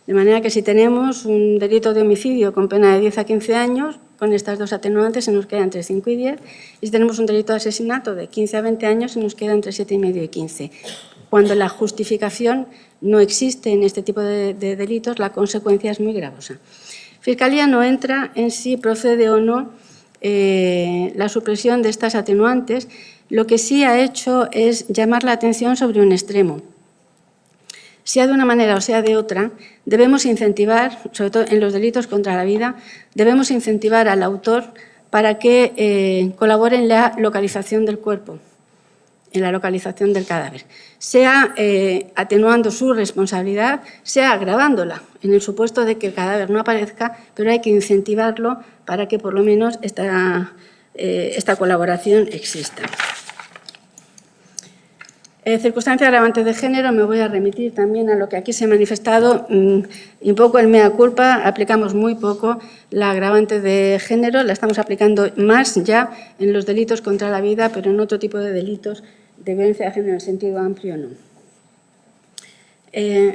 De manera que si tenemos un delito de homicidio con pena de 10 a 15 años, con estas dos atenuantes se nos queda entre 5 y 10. Y si tenemos un delito de asesinato de 15 a 20 años, se nos queda entre 7,5 y 15. Cuando la justificación no existe en este tipo de delitos, la consecuencia es muy gravosa. Fiscalía no entra en si procede o no la supresión de estas atenuantes. Lo que sí ha hecho es llamar la atención sobre un extremo. Sea de una manera o sea de otra, debemos incentivar, sobre todo en los delitos contra la vida, debemos incentivar al autor para que colabore en la localización del cuerpo, en la localización del cadáver, sea atenuando su responsabilidad, sea agravándola, en el supuesto de que el cadáver no aparezca, pero hay que incentivarlo para que por lo menos esta colaboración exista. Circunstancia agravante de género, me voy a remitir también a lo que aquí se ha manifestado y un poco el mea culpa, aplicamos muy poco la agravante de género, la estamos aplicando más ya en los delitos contra la vida, pero en otro tipo de delitos de violencia de género en sentido amplio no.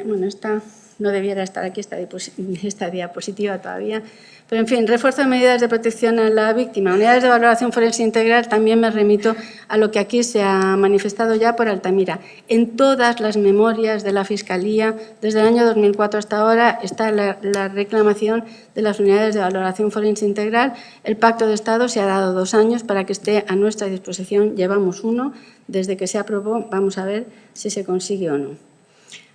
Bueno, esta no debiera estar aquí, esta diapositiva todavía. Pero, en fin, refuerzo de medidas de protección a la víctima. Unidades de valoración forense integral, también me remito a lo que aquí se ha manifestado ya por Altamira. En todas las memorias de la Fiscalía, desde el año 2004 hasta ahora, está la reclamación de las unidades de valoración forense integral. El Pacto de Estado se ha dado 2 años para que esté a nuestra disposición. Llevamos 1. Desde que se aprobó, vamos a ver si se consigue o no.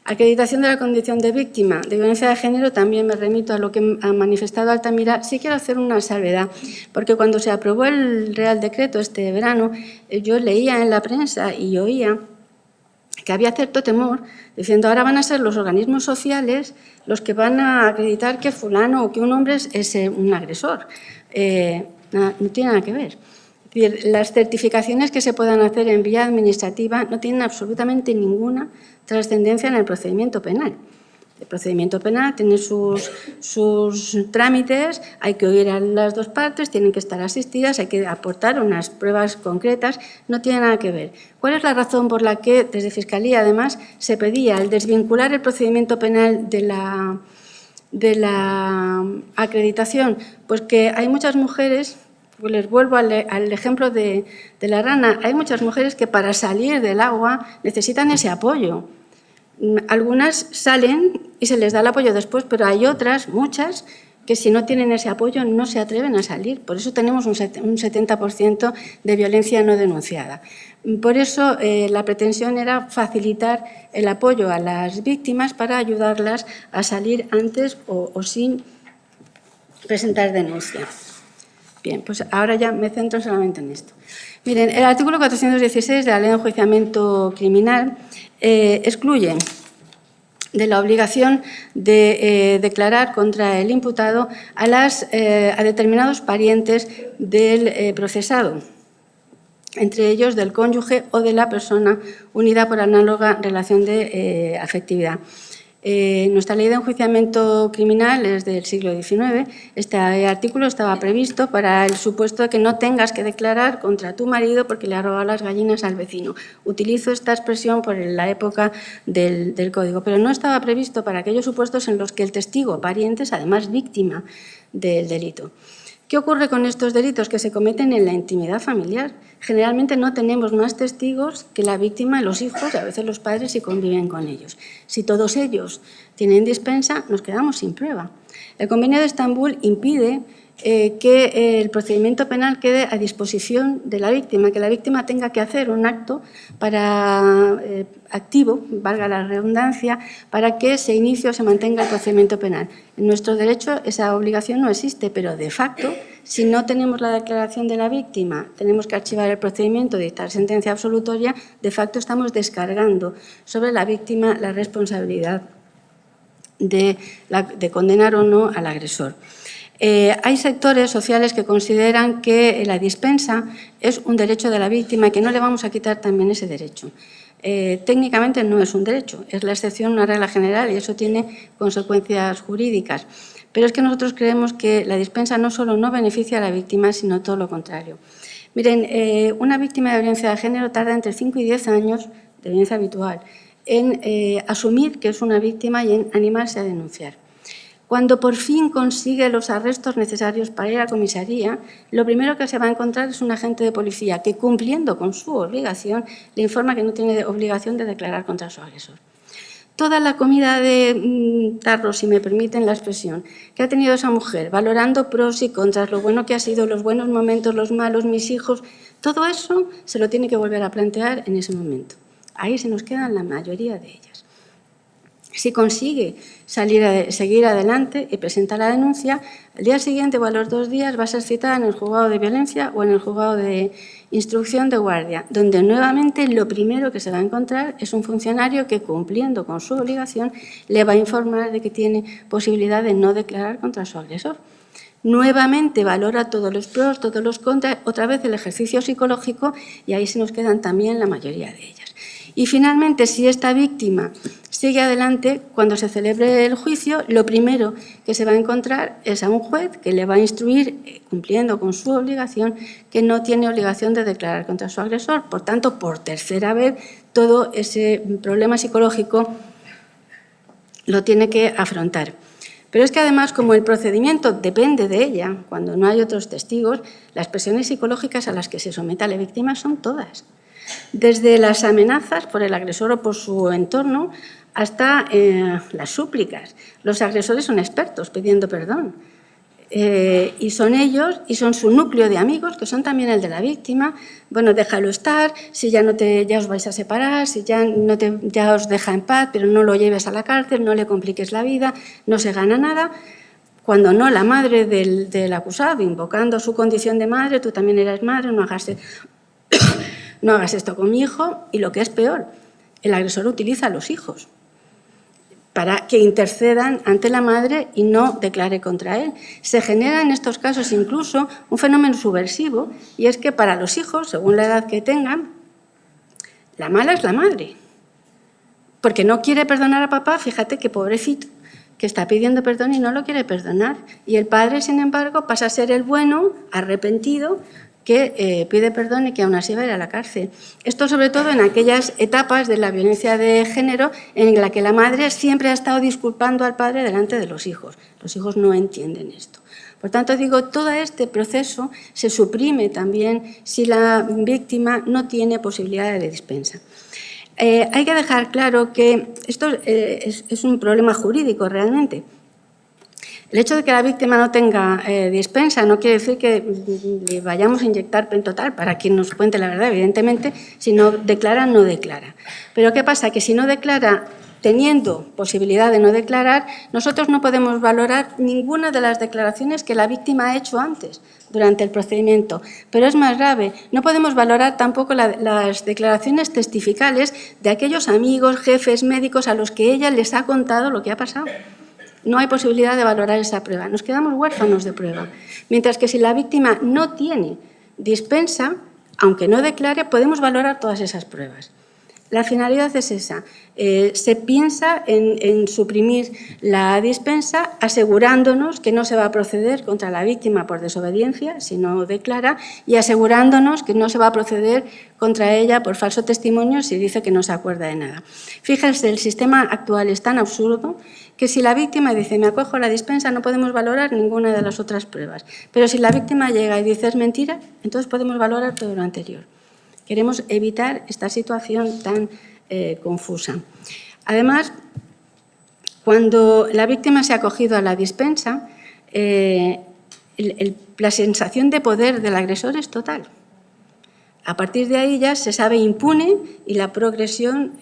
Acreditación de la condición de víctima de violencia de género, también me remito a lo que ha manifestado Altamira. Sí quiero hacer una salvedad, porque cuando se aprobó el Real Decreto este verano, yo leía en la prensa y oía que había cierto temor, diciendo ahora van a ser los organismos sociales los que van a acreditar que fulano o que un hombre es un agresor. No tiene nada que ver. Es decir, las certificaciones que se puedan hacer en vía administrativa no tienen absolutamente ninguna trascendencia en el procedimiento penal. El procedimiento penal tiene sus trámites, hay que oír a las dos partes, tienen que estar asistidas, hay que aportar unas pruebas concretas, no tiene nada que ver. ¿Cuál es la razón por la que desde Fiscalía, además, se pedía el desvincular el procedimiento penal de la acreditación? Pues que hay muchas mujeres, pues les vuelvo al ejemplo de la rana, hay muchas mujeres que para salir del agua necesitan ese apoyo. Algunas salen y se les da el apoyo después, pero hay otras, muchas, que si no tienen ese apoyo no se atreven a salir. Por eso tenemos un 70% de violencia no denunciada. Por eso la pretensión era facilitar el apoyo a las víctimas para ayudarlas a salir antes o sin presentar denuncia. Bien, pues ahora ya me centro solamente en esto. Miren, el artículo 416 de la Ley de Enjuiciamiento Criminal excluye de la obligación de declarar contra el imputado a determinados parientes del procesado, entre ellos del cónyuge o de la persona unida por análoga relación de afectividad. Nuestra Ley de Enjuiciamiento Criminal es del siglo XIX. Este artículo estaba previsto para el supuesto de que no tengas que declarar contra tu marido porque le ha robado las gallinas al vecino. Utilizo esta expresión por la época del Código, pero no estaba previsto para aquellos supuestos en los que el testigo, pariente, es además víctima del delito. ¿Qué ocurre con estos delitos que se cometen en la intimidad familiar? Generalmente no tenemos más testigos que la víctima, los hijos y a veces los padres si conviven con ellos. Si todos ellos tienen dispensa, nos quedamos sin prueba. El Convenio de Estambul impide que el procedimiento penal quede a disposición de la víctima, que la víctima tenga que hacer un acto activo, valga la redundancia, para que se inicie o se mantenga el procedimiento penal. En nuestro derecho esa obligación no existe, pero de facto si no tenemos la declaración de la víctima, tenemos que archivar el procedimiento, dictar sentencia absolutoria, de facto estamos descargando sobre la víctima la responsabilidad de condenar o no al agresor. Hay sectores sociales que consideran que la dispensa es un derecho de la víctima y que no le vamos a quitar también ese derecho. Técnicamente no es un derecho, es la excepción, una regla general, y eso tiene consecuencias jurídicas. Pero es que nosotros creemos que la dispensa no solo no beneficia a la víctima, sino todo lo contrario. Miren, una víctima de violencia de género tarda entre 5 y 10 años de violencia habitual en asumir que es una víctima y en animarse a denunciar. Cuando por fin consigue los arrestos necesarios para ir a la comisaría, lo primero que se va a encontrar es un agente de policía que, cumpliendo con su obligación, le informa que no tiene obligación de declarar contra su agresor. Toda la comida de tarro, si me permiten la expresión, que ha tenido esa mujer, valorando pros y contras, lo bueno que ha sido, los buenos momentos, los malos, mis hijos, todo eso se lo tiene que volver a plantear en ese momento. Ahí se nos quedan la mayoría de ellas. Si consigue seguir adelante y presentar la denuncia, al día siguiente o a los 2 días va a ser citada en el juzgado de violencia o en el juzgado de instrucción de guardia, donde nuevamente lo primero que se va a encontrar es un funcionario que, cumpliendo con su obligación, le va a informar de que tiene posibilidad de no declarar contra su agresor. Nuevamente valora todos los pros, todos los contras, otra vez el ejercicio psicológico, y ahí se nos quedan también la mayoría de ellas. Y finalmente, si esta víctima sigue adelante, cuando se celebre el juicio, lo primero que se va a encontrar es a un juez que le va a instruir, cumpliendo con su obligación, que no tiene obligación de declarar contra su agresor. Por tanto, por tercera vez, todo ese problema psicológico lo tiene que afrontar. Pero es que además, como el procedimiento depende de ella, cuando no hay otros testigos, las presiones psicológicas a las que se somete a la víctima son todas. Desde las amenazas por el agresor o por su entorno hasta las súplicas. Los agresores son expertos pidiendo perdón. Y son ellos y son su núcleo de amigos, que son también el de la víctima. Bueno, déjalo estar, si ya os vais a separar, si ya os deja en paz, pero no lo lleves a la cárcel, no le compliques la vida, no se gana nada. Cuando no, la madre del acusado, invocando su condición de madre, tú también eres madre, no hagas esto con mi hijo. Y lo que es peor, el agresor utiliza a los hijos para que intercedan ante la madre y no declare contra él. Se genera en estos casos incluso un fenómeno subversivo, y es que para los hijos, según la edad que tengan, la mala es la madre, porque no quiere perdonar a papá. Fíjate qué pobrecito, que está pidiendo perdón y no lo quiere perdonar. Y el padre, sin embargo, pasa a ser el bueno, arrepentido, que pide perdón y que aún así va a ir a la cárcel. Esto sobre todo en aquellas etapas de la violencia de género en la que la madre siempre ha estado disculpando al padre delante de los hijos. Los hijos no entienden esto. Por tanto, digo, todo este proceso se suprime también si la víctima no tiene posibilidad de dispensa. Hay que dejar claro que esto es un problema jurídico realmente. El hecho de que la víctima no tenga dispensa no quiere decir que le vayamos a inyectar pentotal para quien nos cuente la verdad. Evidentemente, si no declara, no declara. Pero ¿qué pasa? Que si no declara, teniendo posibilidad de no declarar, nosotros no podemos valorar ninguna de las declaraciones que la víctima ha hecho antes, durante el procedimiento. Pero es más grave, no podemos valorar tampoco las declaraciones testificales de aquellos amigos, jefes, médicos a los que ella les ha contado lo que ha pasado. No hay posibilidad de valorar esa prueba. Nos quedamos huérfanos de prueba. Mientras que si la víctima no tiene dispensa, aunque no declare, podemos valorar todas esas pruebas. La finalidad es esa. Se piensa en suprimir la dispensa, asegurándonos que no se va a proceder contra la víctima por desobediencia, si no declara, y asegurándonos que no se va a proceder contra ella por falso testimonio si dice que no se acuerda de nada. Fíjense, el sistema actual es tan absurdo que si la víctima dice me acojo a la dispensa, no podemos valorar ninguna de las otras pruebas. Pero si la víctima llega y dice es mentira, entonces podemos valorar todo lo anterior. Queremos evitar esta situación tan confusa. Además, cuando la víctima se ha acogido a la dispensa, la sensación de poder del agresor es total. A partir de ahí ya se sabe impune y la progresión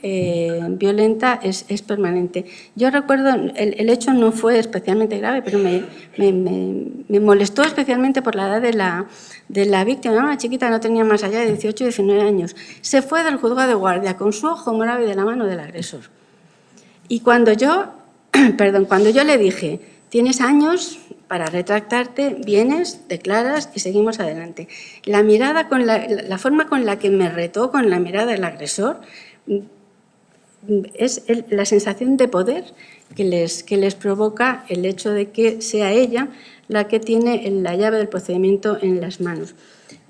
violenta es permanente. Yo recuerdo, el hecho no fue especialmente grave, pero me molestó especialmente por la edad de la víctima. Era una chiquita, no tenía más allá de 18 o 19 años. Se fue del juzgado de guardia con su ojo morado y de la mano del agresor. Y cuando yo le dije, tienes años para retractarte, vienes, declaras y seguimos adelante. La mirada, la forma con la que me retó con la mirada del agresor es la sensación de poder que les provoca el hecho de que sea ella la que tiene la llave del procedimiento en las manos.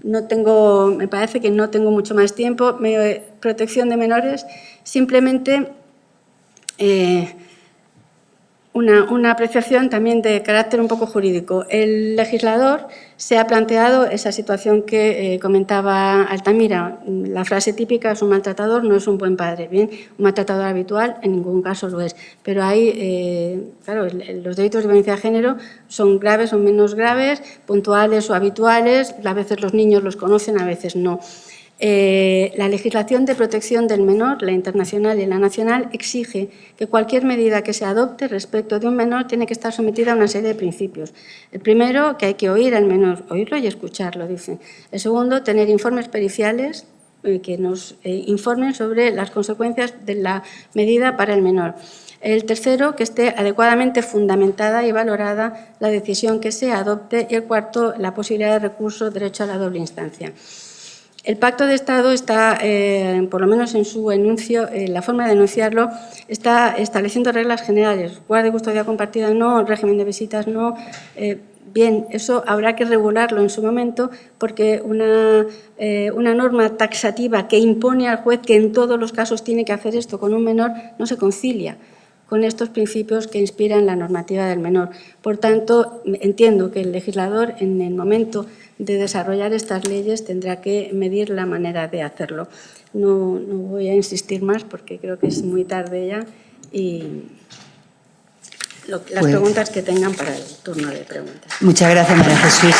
Me parece que no tengo mucho más tiempo. Protección de menores, simplemente una apreciación también de carácter un poco jurídico. El legislador se ha planteado esa situación que comentaba Altamira. La frase típica es: un maltratador no es un buen padre. Bien, un maltratador habitual en ningún caso lo es. Pero hay, claro, los delitos de violencia de género son graves o menos graves, puntuales o habituales. A veces los niños los conocen, a veces no. La legislación de protección del menor, la internacional y la nacional, exige que cualquier medida que se adopte respecto de un menor tiene que estar sometida a una serie de principios. El primero, que hay que oír al menor, oírlo y escucharlo, dice. El segundo, tener informes periciales que nos informen sobre las consecuencias de la medida para el menor. El tercero, que esté adecuadamente fundamentada y valorada la decisión que se adopte. Y el cuarto, la posibilidad de recurso, derecho a la doble instancia. El Pacto de Estado está, por lo menos en su enuncio, la forma de enunciarlo, está estableciendo reglas generales. Guardia y custodia compartida no, régimen de visitas no. Bien, eso habrá que regularlo en su momento, porque una norma taxativa que impone al juez que en todos los casos tiene que hacer esto con un menor no se concilia con estos principios que inspiran la normativa del menor. Por tanto, entiendo que el legislador, en el momento de desarrollar estas leyes, tendrá que medir la manera de hacerlo. No voy a insistir más porque creo que es muy tarde ya y las preguntas que tengan para el turno de preguntas. Muchas gracias, María Jesús.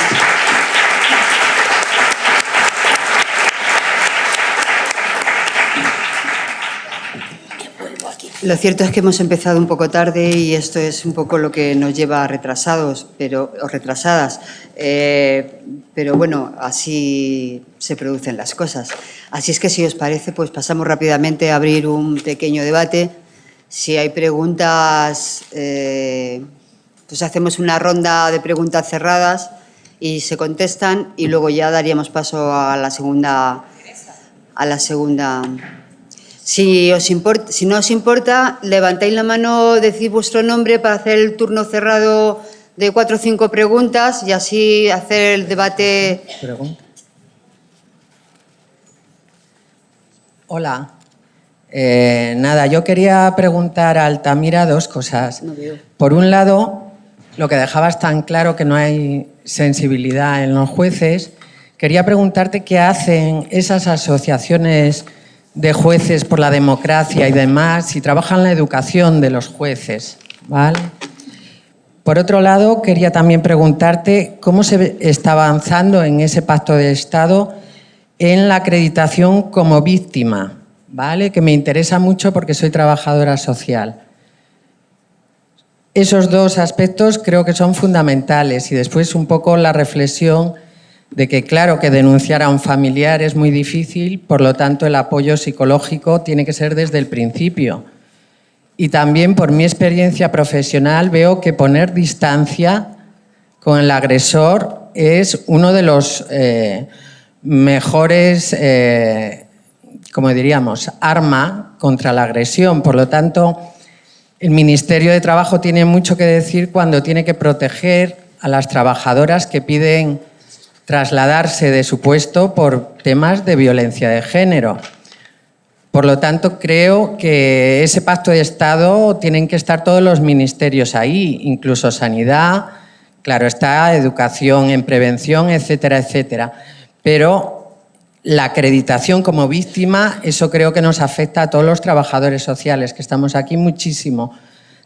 Lo cierto es que hemos empezado un poco tarde y esto es un poco lo que nos lleva a retrasados o retrasadas. Pero bueno, así se producen las cosas. Así es que, si os parece, pues pasamos rápidamente a abrir un pequeño debate. Si hay preguntas, pues hacemos una ronda de preguntas cerradas y se contestan, y luego ya daríamos paso a la segunda. Si no os importa, levantáis la mano, decid vuestro nombre para hacer el turno cerrado de 4 o 5 preguntas y así hacer el debate. Hola. Nada, yo quería preguntar a Altamira 2 cosas. No veo. Por un lado, lo que dejabas tan claro, que no hay sensibilidad en los jueces. Quería preguntarte qué hacen esas asociaciones de jueces por la democracia y demás, si trabajan la educación de los jueces, ¿vale? Por otro lado, quería también preguntarte cómo se está avanzando en ese Pacto de Estado en la acreditación como víctima, ¿vale? Que me interesa mucho porque soy trabajadora social. Esos 2 aspectos creo que son fundamentales, y después un poco la reflexión de que, claro, que denunciar a un familiar es muy difícil, por lo tanto el apoyo psicológico tiene que ser desde el principio. Y también, por mi experiencia profesional, veo que poner distancia con el agresor es uno de los mejores, como diríamos, arma contra la agresión. Por lo tanto, el Ministerio de Trabajo tiene mucho que decir cuando tiene que proteger a las trabajadoras que piden trasladarse de su puesto por temas de violencia de género. Por lo tanto, creo que ese Pacto de Estado tienen que estar todos los ministerios ahí, incluso Sanidad, claro está, educación en prevención, etcétera, etcétera. Pero la acreditación como víctima, eso creo que nos afecta a todos los trabajadores sociales, que estamos aquí muchísimo.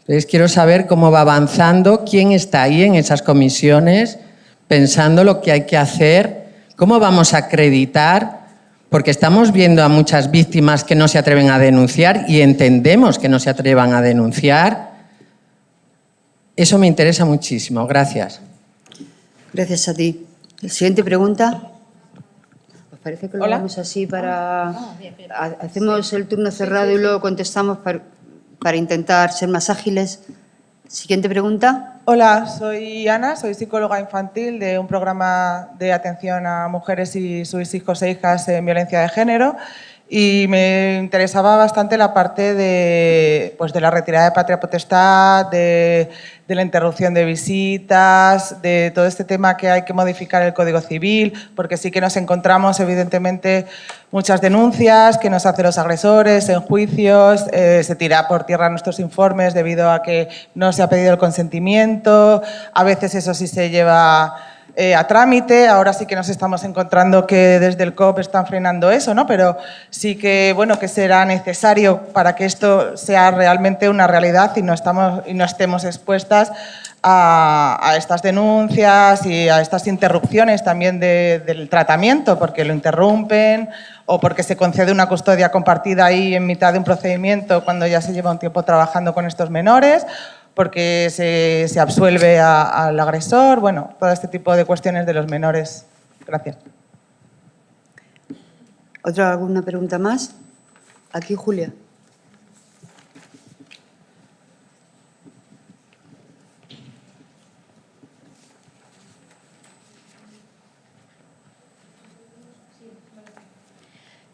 Entonces, quiero saber cómo va avanzando, quién está ahí en esas comisiones, pensando lo que hay que hacer, cómo vamos a acreditar porque estamos viendo a muchas víctimas que no se atreven a denunciar y entendemos que no se atrevan a denunciar. Eso me interesa muchísimo. Gracias. Gracias a ti. Siguiente pregunta. ¿Os parece que lo Hola. hagamos así para... Hacemos el turno cerrado y luego contestamos para intentar ser más ágiles? Siguiente pregunta. Hola, soy Ana, soy psicóloga infantil de un programa de atención a mujeres y sus hijos e hijas en violencia de género y me interesaba bastante la parte de la retirada de patria potestad, de la interrupción de visitas, de todo este tema que hay que modificar el Código Civil, porque sí que nos encontramos evidentemente muchas denuncias que nos hacen los agresores en juicios, se tira por tierra nuestros informes debido a que no se ha pedido el consentimiento, a veces eso sí se lleva a trámite, ahora sí que nos estamos encontrando que desde el COP están frenando eso, ¿no? Pero sí que, bueno, que será necesario para que esto sea realmente una realidad y no estemos expuestas a estas denuncias y a estas interrupciones también del tratamiento, porque lo interrumpen o porque se concede una custodia compartida ahí en mitad de un procedimiento cuando ya se lleva un tiempo trabajando con estos menores, porque se absuelve al agresor, bueno, todo este tipo de cuestiones de los menores. Gracias. ¿Alguna pregunta más? Aquí, Julia.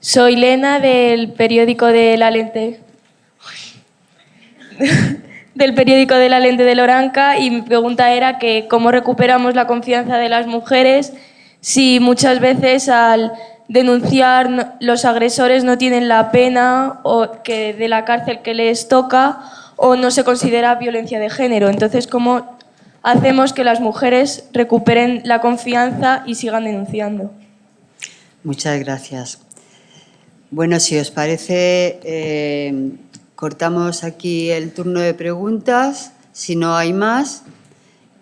Soy Lena del periódico de La Lente. Del periódico de La Lente de Loranca y mi pregunta era que cómo recuperamos la confianza de las mujeres si muchas veces al denunciar los agresores no tienen la pena o que de la cárcel que les toca o no se considera violencia de género. Entonces, ¿cómo hacemos que las mujeres recuperen la confianza y sigan denunciando? Muchas gracias. Bueno, si os parece, cortamos aquí el turno de preguntas, si no hay más.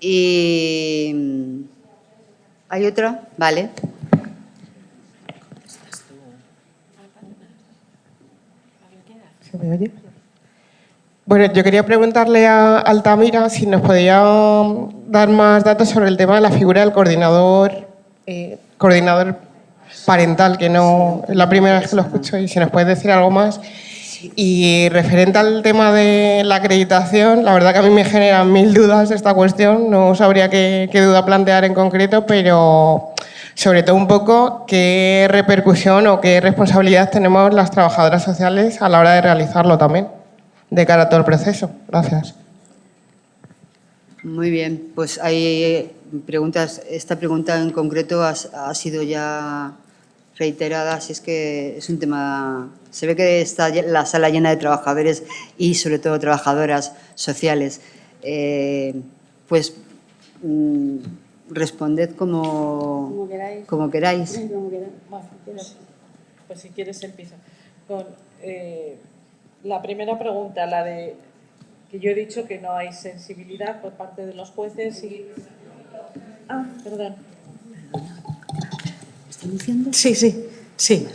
Y... ¿Hay otra? Vale. ¿Se me oye? Bueno, yo quería preguntarle a Altamira si nos podía dar más datos sobre el tema de la figura del coordinador parental, que no es la primera vez que lo escucho, y si nos puedes decir algo más. Y referente al tema de la acreditación, la verdad que a mí me generan 1000 dudas esta cuestión, no sabría qué duda plantear en concreto, pero sobre todo un poco qué repercusión o qué responsabilidad tenemos las trabajadoras sociales a la hora de realizarlo también, de cara a todo el proceso. Gracias. Muy bien, pues hay preguntas. Esta pregunta en concreto ha sido ya reiterada, así es que es un tema... Se ve que está la sala llena de trabajadores y sobre todo trabajadoras sociales. Responded como queráis. Pues si quieres empieza. Con la primera pregunta, la de que yo he dicho que no hay sensibilidad por parte de los jueces y... Ah, perdón. ¿Están diciendo? Sí.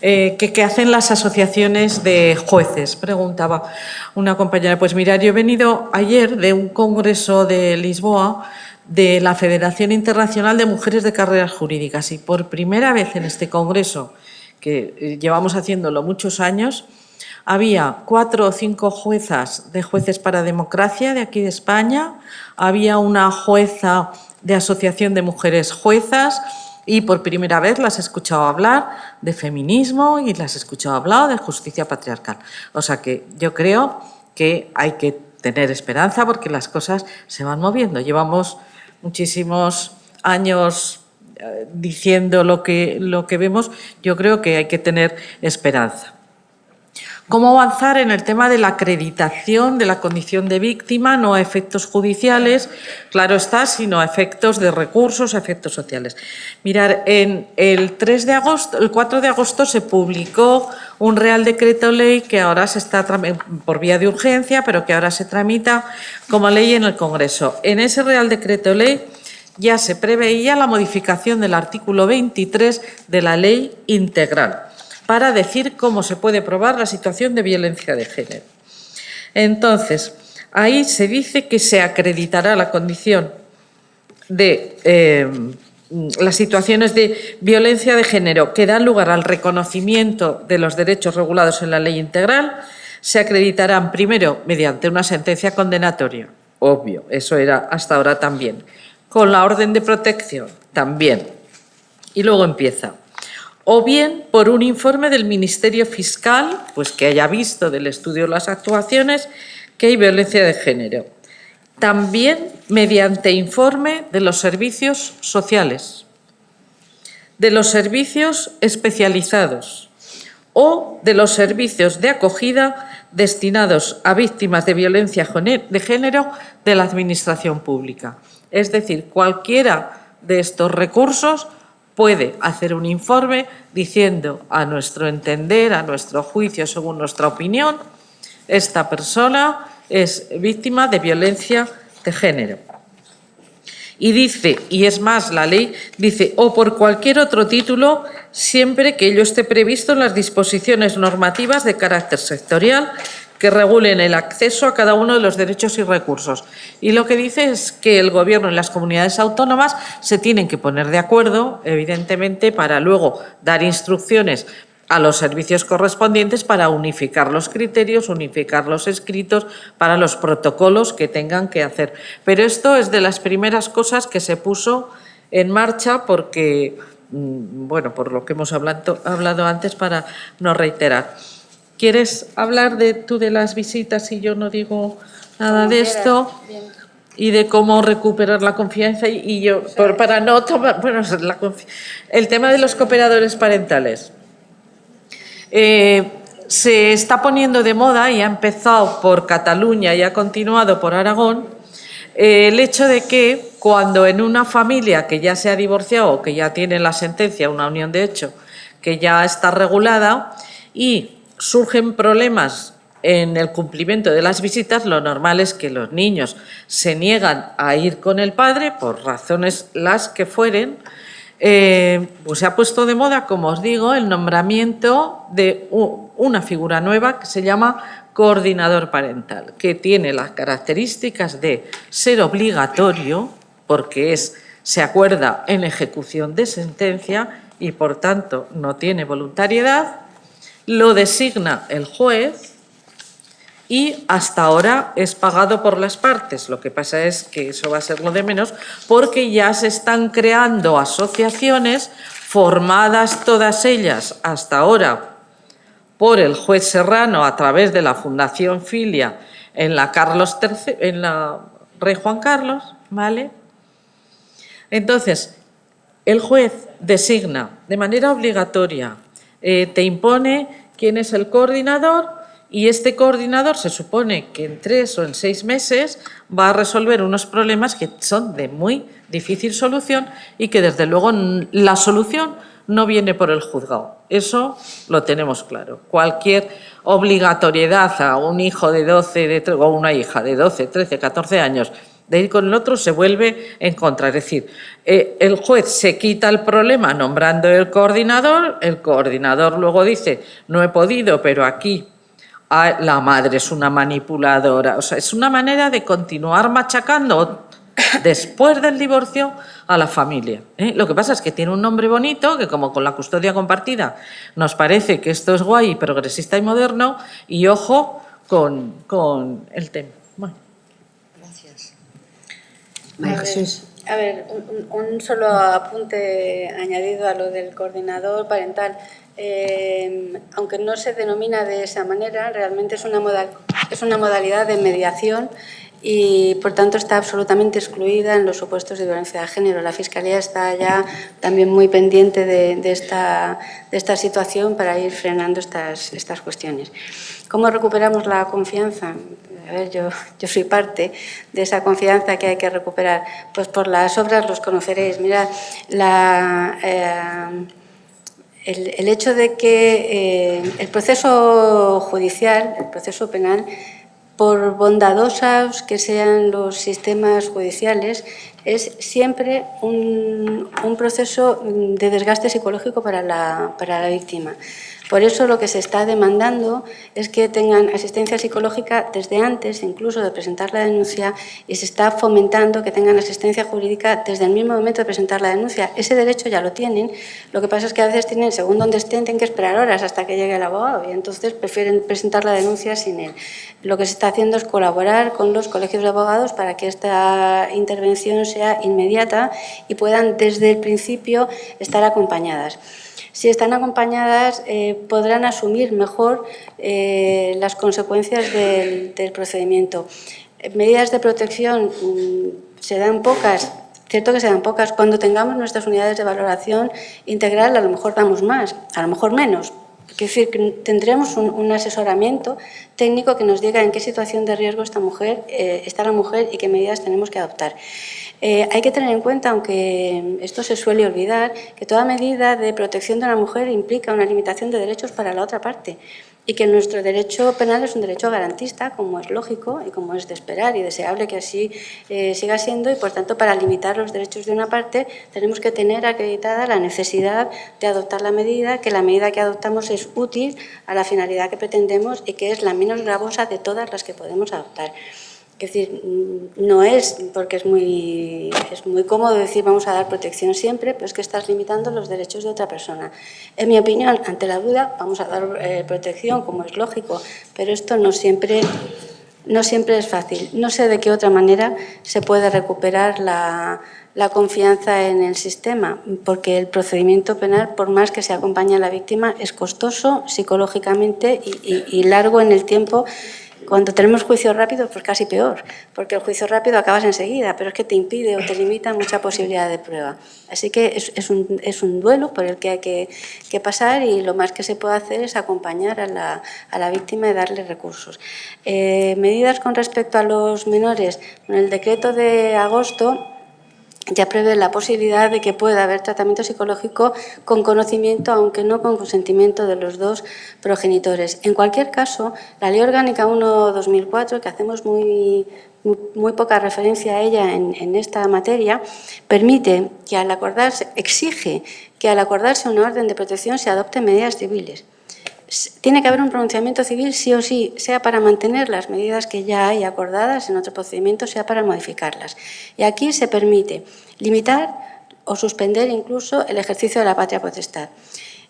¿Qué hacen las asociaciones de jueces? Preguntaba una compañera. Pues mira, yo he venido ayer de un congreso de Lisboa de la Federación Internacional de Mujeres de Carreras Jurídicas y por primera vez en este congreso, que llevamos haciéndolo muchos años, había 4 o 5 juezas de Jueces para Democracia de aquí de España, había una jueza de Asociación de Mujeres Juezas, y por primera vez las he escuchado hablar de feminismo y las he escuchado hablar de justicia patriarcal. O sea que yo creo que hay que tener esperanza porque las cosas se van moviendo. Llevamos muchísimos años diciendo lo que vemos. Yo creo que hay que tener esperanza. ¿Cómo avanzar en el tema de la acreditación de la condición de víctima, no a efectos judiciales, claro está, sino a efectos de recursos, a efectos sociales? Mirar, el 4 de agosto se publicó un Real Decreto Ley que ahora se está por vía de urgencia, pero que ahora se tramita como ley en el Congreso. En ese Real Decreto Ley ya se preveía la modificación del artículo 23 de la Ley Integral para decir cómo se puede probar la situación de violencia de género. Entonces, ahí se dice que se acreditará la condición de las situaciones de violencia de género que dan lugar al reconocimiento de los derechos regulados en la Ley Integral, se acreditarán primero mediante una sentencia condenatoria, obvio, eso era hasta ahora también, con la orden de protección también, y luego empieza, o bien por un informe del Ministerio Fiscal, pues que haya visto del estudio las actuaciones, que hay violencia de género. También mediante informe de los servicios sociales, de los servicios especializados o de los servicios de acogida destinados a víctimas de violencia de género de la Administración Pública. Es decir, cualquiera de estos recursos puede hacer un informe diciendo, a nuestro entender, a nuestro juicio, según nuestra opinión, esta persona es víctima de violencia de género. Y dice, y es más, la ley dice, o por cualquier otro título, siempre que ello esté previsto en las disposiciones normativas de carácter sectorial que regulen el acceso a cada uno de los derechos y recursos. Y lo que dice es que el Gobierno y las comunidades autónomas se tienen que poner de acuerdo, evidentemente, para luego dar instrucciones a los servicios correspondientes para unificar los criterios, unificar los escritos, para los protocolos que tengan que hacer. Pero esto es de las primeras cosas que se puso en marcha porque, bueno, por lo que hemos hablado antes para no reiterar. ¿Quieres hablar tú de las visitas y yo no digo nada de esto? Bien. Y de cómo recuperar la confianza y yo, para no tomar, bueno, el tema de los cooperadores parentales. Se está poniendo de moda y ha empezado por Cataluña y ha continuado por Aragón el hecho de que cuando en una familia que ya se ha divorciado o que ya tiene la sentencia, una unión de hecho, que ya está regulada y surgen problemas en el cumplimiento de las visitas, lo normal es que los niños se niegan a ir con el padre por razones las que fueren. Pues se ha puesto de moda, como os digo, el nombramiento de una figura nueva que se llama coordinador parental, que tiene las características de ser obligatorio, porque se acuerda en ejecución de sentencia y, por tanto, no tiene voluntariedad, lo designa el juez y hasta ahora es pagado por las partes. Lo que pasa es que eso va a ser lo de menos porque ya se están creando asociaciones formadas todas ellas hasta ahora por el juez Serrano a través de la Fundación Filia en la Rey Juan Carlos, ¿vale? Entonces, el juez designa de manera obligatoria, te impone quién es el coordinador. Y este coordinador se supone que en 3 o en 6 meses va a resolver unos problemas que son de muy difícil solución y que desde luego la solución no viene por el juzgado. Eso lo tenemos claro. Cualquier obligatoriedad a un hijo de 12 o una hija de 12, 13, 14 años de ir con el otro se vuelve en contra. Es decir, el juez se quita el problema nombrando el coordinador luego dice no he podido, pero aquí la madre es una manipuladora. O sea, es una manera de continuar machacando después del divorcio a la familia. Lo que pasa es que tiene un nombre bonito, que como con la custodia compartida nos parece que esto es guay, progresista y moderno, y ojo con el tema. Bueno. Gracias. A ver, un solo apunte añadido a lo del coordinador parental. Aunque no se denomina de esa manera, realmente es una modalidad de mediación y, por tanto, está absolutamente excluida en los supuestos de violencia de género. La Fiscalía está ya también muy pendiente de esta situación para ir frenando estas cuestiones. ¿Cómo recuperamos la confianza? A ver, yo soy parte de esa confianza que hay que recuperar. Pues por las obras los conoceréis. Mirad, el hecho de que el proceso judicial, el proceso penal, por bondadosos que sean los sistemas judiciales, es siempre un proceso de desgaste psicológico para la víctima. Por eso lo que se está demandando es que tengan asistencia psicológica desde antes, incluso de presentar la denuncia, y se está fomentando que tengan asistencia jurídica desde el mismo momento de presentar la denuncia. Ese derecho ya lo tienen, lo que pasa es que a veces tienen, según donde estén, tienen que esperar horas hasta que llegue el abogado y entonces prefieren presentar la denuncia sin él. Lo que se está haciendo es colaborar con los colegios de abogados para que esta intervención sea inmediata y puedan desde el principio estar acompañadas. Si están acompañadas, podrán asumir mejor las consecuencias del procedimiento. Medidas de protección se dan pocas, cierto que se dan pocas. Cuando tengamos nuestras unidades de valoración integral, a lo mejor damos más, a lo mejor menos. Es decir, que tendremos un asesoramiento técnico que nos diga en qué situación de riesgo está la mujer y qué medidas tenemos que adoptar. Hay que tener en cuenta, aunque esto se suele olvidar, que toda medida de protección de una mujer implica una limitación de derechos para la otra parte y que nuestro derecho penal es un derecho garantista, como es lógico y como es de esperar y deseable que así siga siendo, y por tanto para limitar los derechos de una parte tenemos que tener acreditada la necesidad de adoptar la medida, que la medida que adoptamos es útil a la finalidad que pretendemos y que es la menos gravosa de todas las que podemos adoptar. Es decir, no es porque es muy cómodo decir vamos a dar protección siempre, pero es que estás limitando los derechos de otra persona. En mi opinión, ante la duda, vamos a dar protección, como es lógico, pero esto no siempre es fácil. No sé de qué otra manera se puede recuperar la confianza en el sistema, porque el procedimiento penal, por más que se acompañe a la víctima, es costoso psicológicamente y largo en el tiempo. Cuando tenemos juicio rápido, pues casi peor, porque el juicio rápido acabas enseguida, pero es que te impide o te limita mucha posibilidad de prueba. Así que es un duelo por el que hay que pasar y lo más que se puede hacer es acompañar a la víctima y darle recursos. Medidas con respecto a los menores. En el decreto de agosto ya prevé la posibilidad de que pueda haber tratamiento psicológico con conocimiento, aunque no con consentimiento de los dos progenitores. En cualquier caso, la Ley Orgánica 1/2004, que hacemos muy poca referencia a ella en esta materia, permite que exige que al acordarse una orden de protección se adopten medidas civiles. Tiene que haber un pronunciamiento civil sí o sí, sea para mantener las medidas que ya hay acordadas en otro procedimiento, sea para modificarlas. Y aquí se permite limitar o suspender incluso el ejercicio de la patria potestad.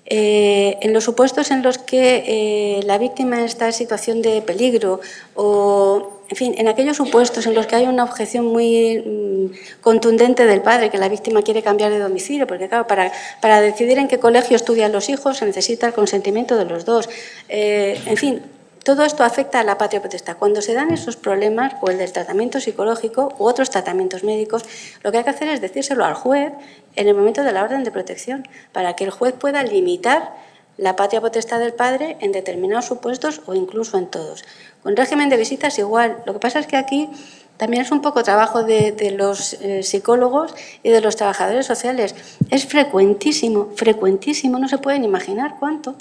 En los supuestos en los que la víctima está en situación de peligro o, en fin, en aquellos supuestos en los que hay una objeción muy contundente del padre, que la víctima quiere cambiar de domicilio, porque claro, para decidir en qué colegio estudian los hijos se necesita el consentimiento de los dos. En fin, todo esto afecta a la patria potestad. Cuando se dan esos problemas, o el del tratamiento psicológico u otros tratamientos médicos, lo que hay que hacer es decírselo al juez en el momento de la orden de protección, para que el juez pueda limitar la patria potestad del padre en determinados supuestos o incluso en todos. Con régimen de visitas igual. Lo que pasa es que aquí también es un poco trabajo de los psicólogos y de los trabajadores sociales. Es frecuentísimo, no se pueden imaginar cuánto,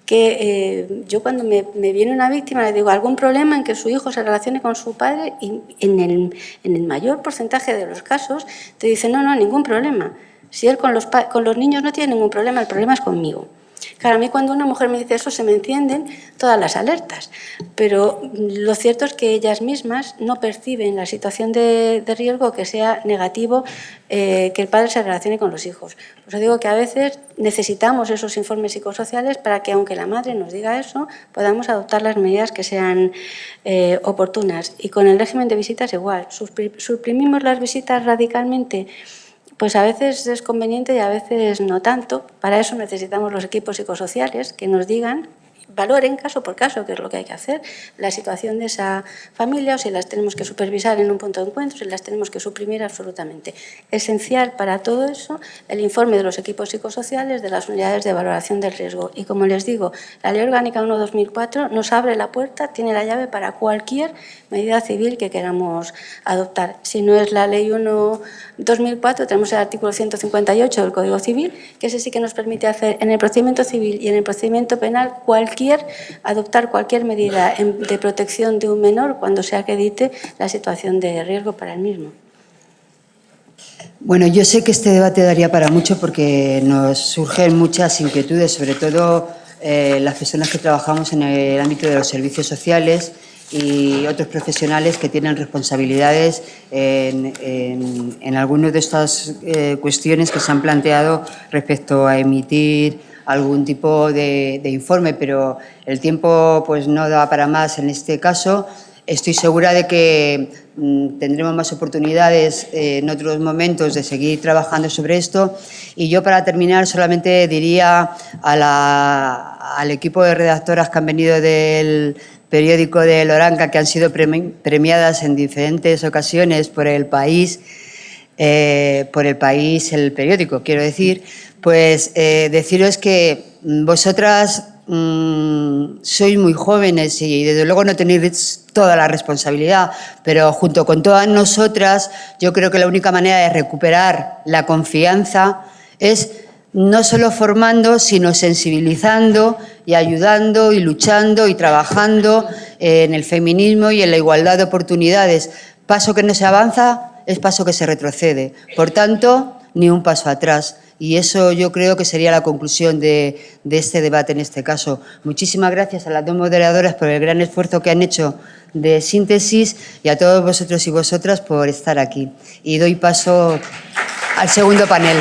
que yo cuando me viene una víctima le digo algún problema en que su hijo se relacione con su padre y en el mayor porcentaje de los casos te dicen no, ningún problema. Si él con los niños no tiene ningún problema, el problema es conmigo. Claro, a mí cuando una mujer me dice eso se me encienden todas las alertas, pero lo cierto es que ellas mismas no perciben la situación de riesgo que sea negativo que el padre se relacione con los hijos. Por eso digo que a veces necesitamos esos informes psicosociales para que, aunque la madre nos diga eso, podamos adoptar las medidas que sean oportunas. Y con el régimen de visitas igual, suprimimos las visitas radicalmente. Pues a veces es conveniente y a veces no tanto. Para eso necesitamos los equipos psicosociales que nos digan, valoren caso por caso, que es lo que hay que hacer, la situación de esa familia, o si las tenemos que supervisar en un punto de encuentro, si las tenemos que suprimir absolutamente. Esencial para todo eso el informe de los equipos psicosociales de las unidades de valoración del riesgo. Y como les digo, la Ley Orgánica 1/2004 nos abre la puerta, tiene la llave para cualquier medida civil que queramos adoptar. Si no es la Ley 1/2004, tenemos el artículo 158 del Código Civil, que ese sí que nos permite hacer en el procedimiento civil y en el procedimiento penal adoptar cualquier medida de protección de un menor cuando se acredite la situación de riesgo para el mismo. Bueno, yo sé que este debate daría para mucho porque nos surgen muchas inquietudes, sobre todo las personas que trabajamos en el ámbito de los servicios sociales y otros profesionales que tienen responsabilidades en algunas de estas cuestiones que se han planteado respecto a emitir algún tipo de informe, pero el tiempo pues no da para más en este caso. Estoy segura de que tendremos más oportunidades en otros momentos de seguir trabajando sobre esto. Y yo, para terminar, solamente diría al equipo de redactoras que han venido del periódico de Loranca, que han sido premiadas en diferentes ocasiones por el país, el periódico, quiero decir, pues deciros que vosotras sois muy jóvenes y desde luego no tenéis toda la responsabilidad, pero junto con todas nosotras yo creo que la única manera de recuperar la confianza es no solo formando, sino sensibilizando y ayudando y luchando y trabajando en el feminismo y en la igualdad de oportunidades. Paso que no se avanza es paso que se retrocede. Por tanto, ni un paso atrás. Y eso yo creo que sería la conclusión de este debate en este caso. Muchísimas gracias a las dos moderadoras por el gran esfuerzo que han hecho de síntesis y a todos vosotros y vosotras por estar aquí. Y doy paso al segundo panel.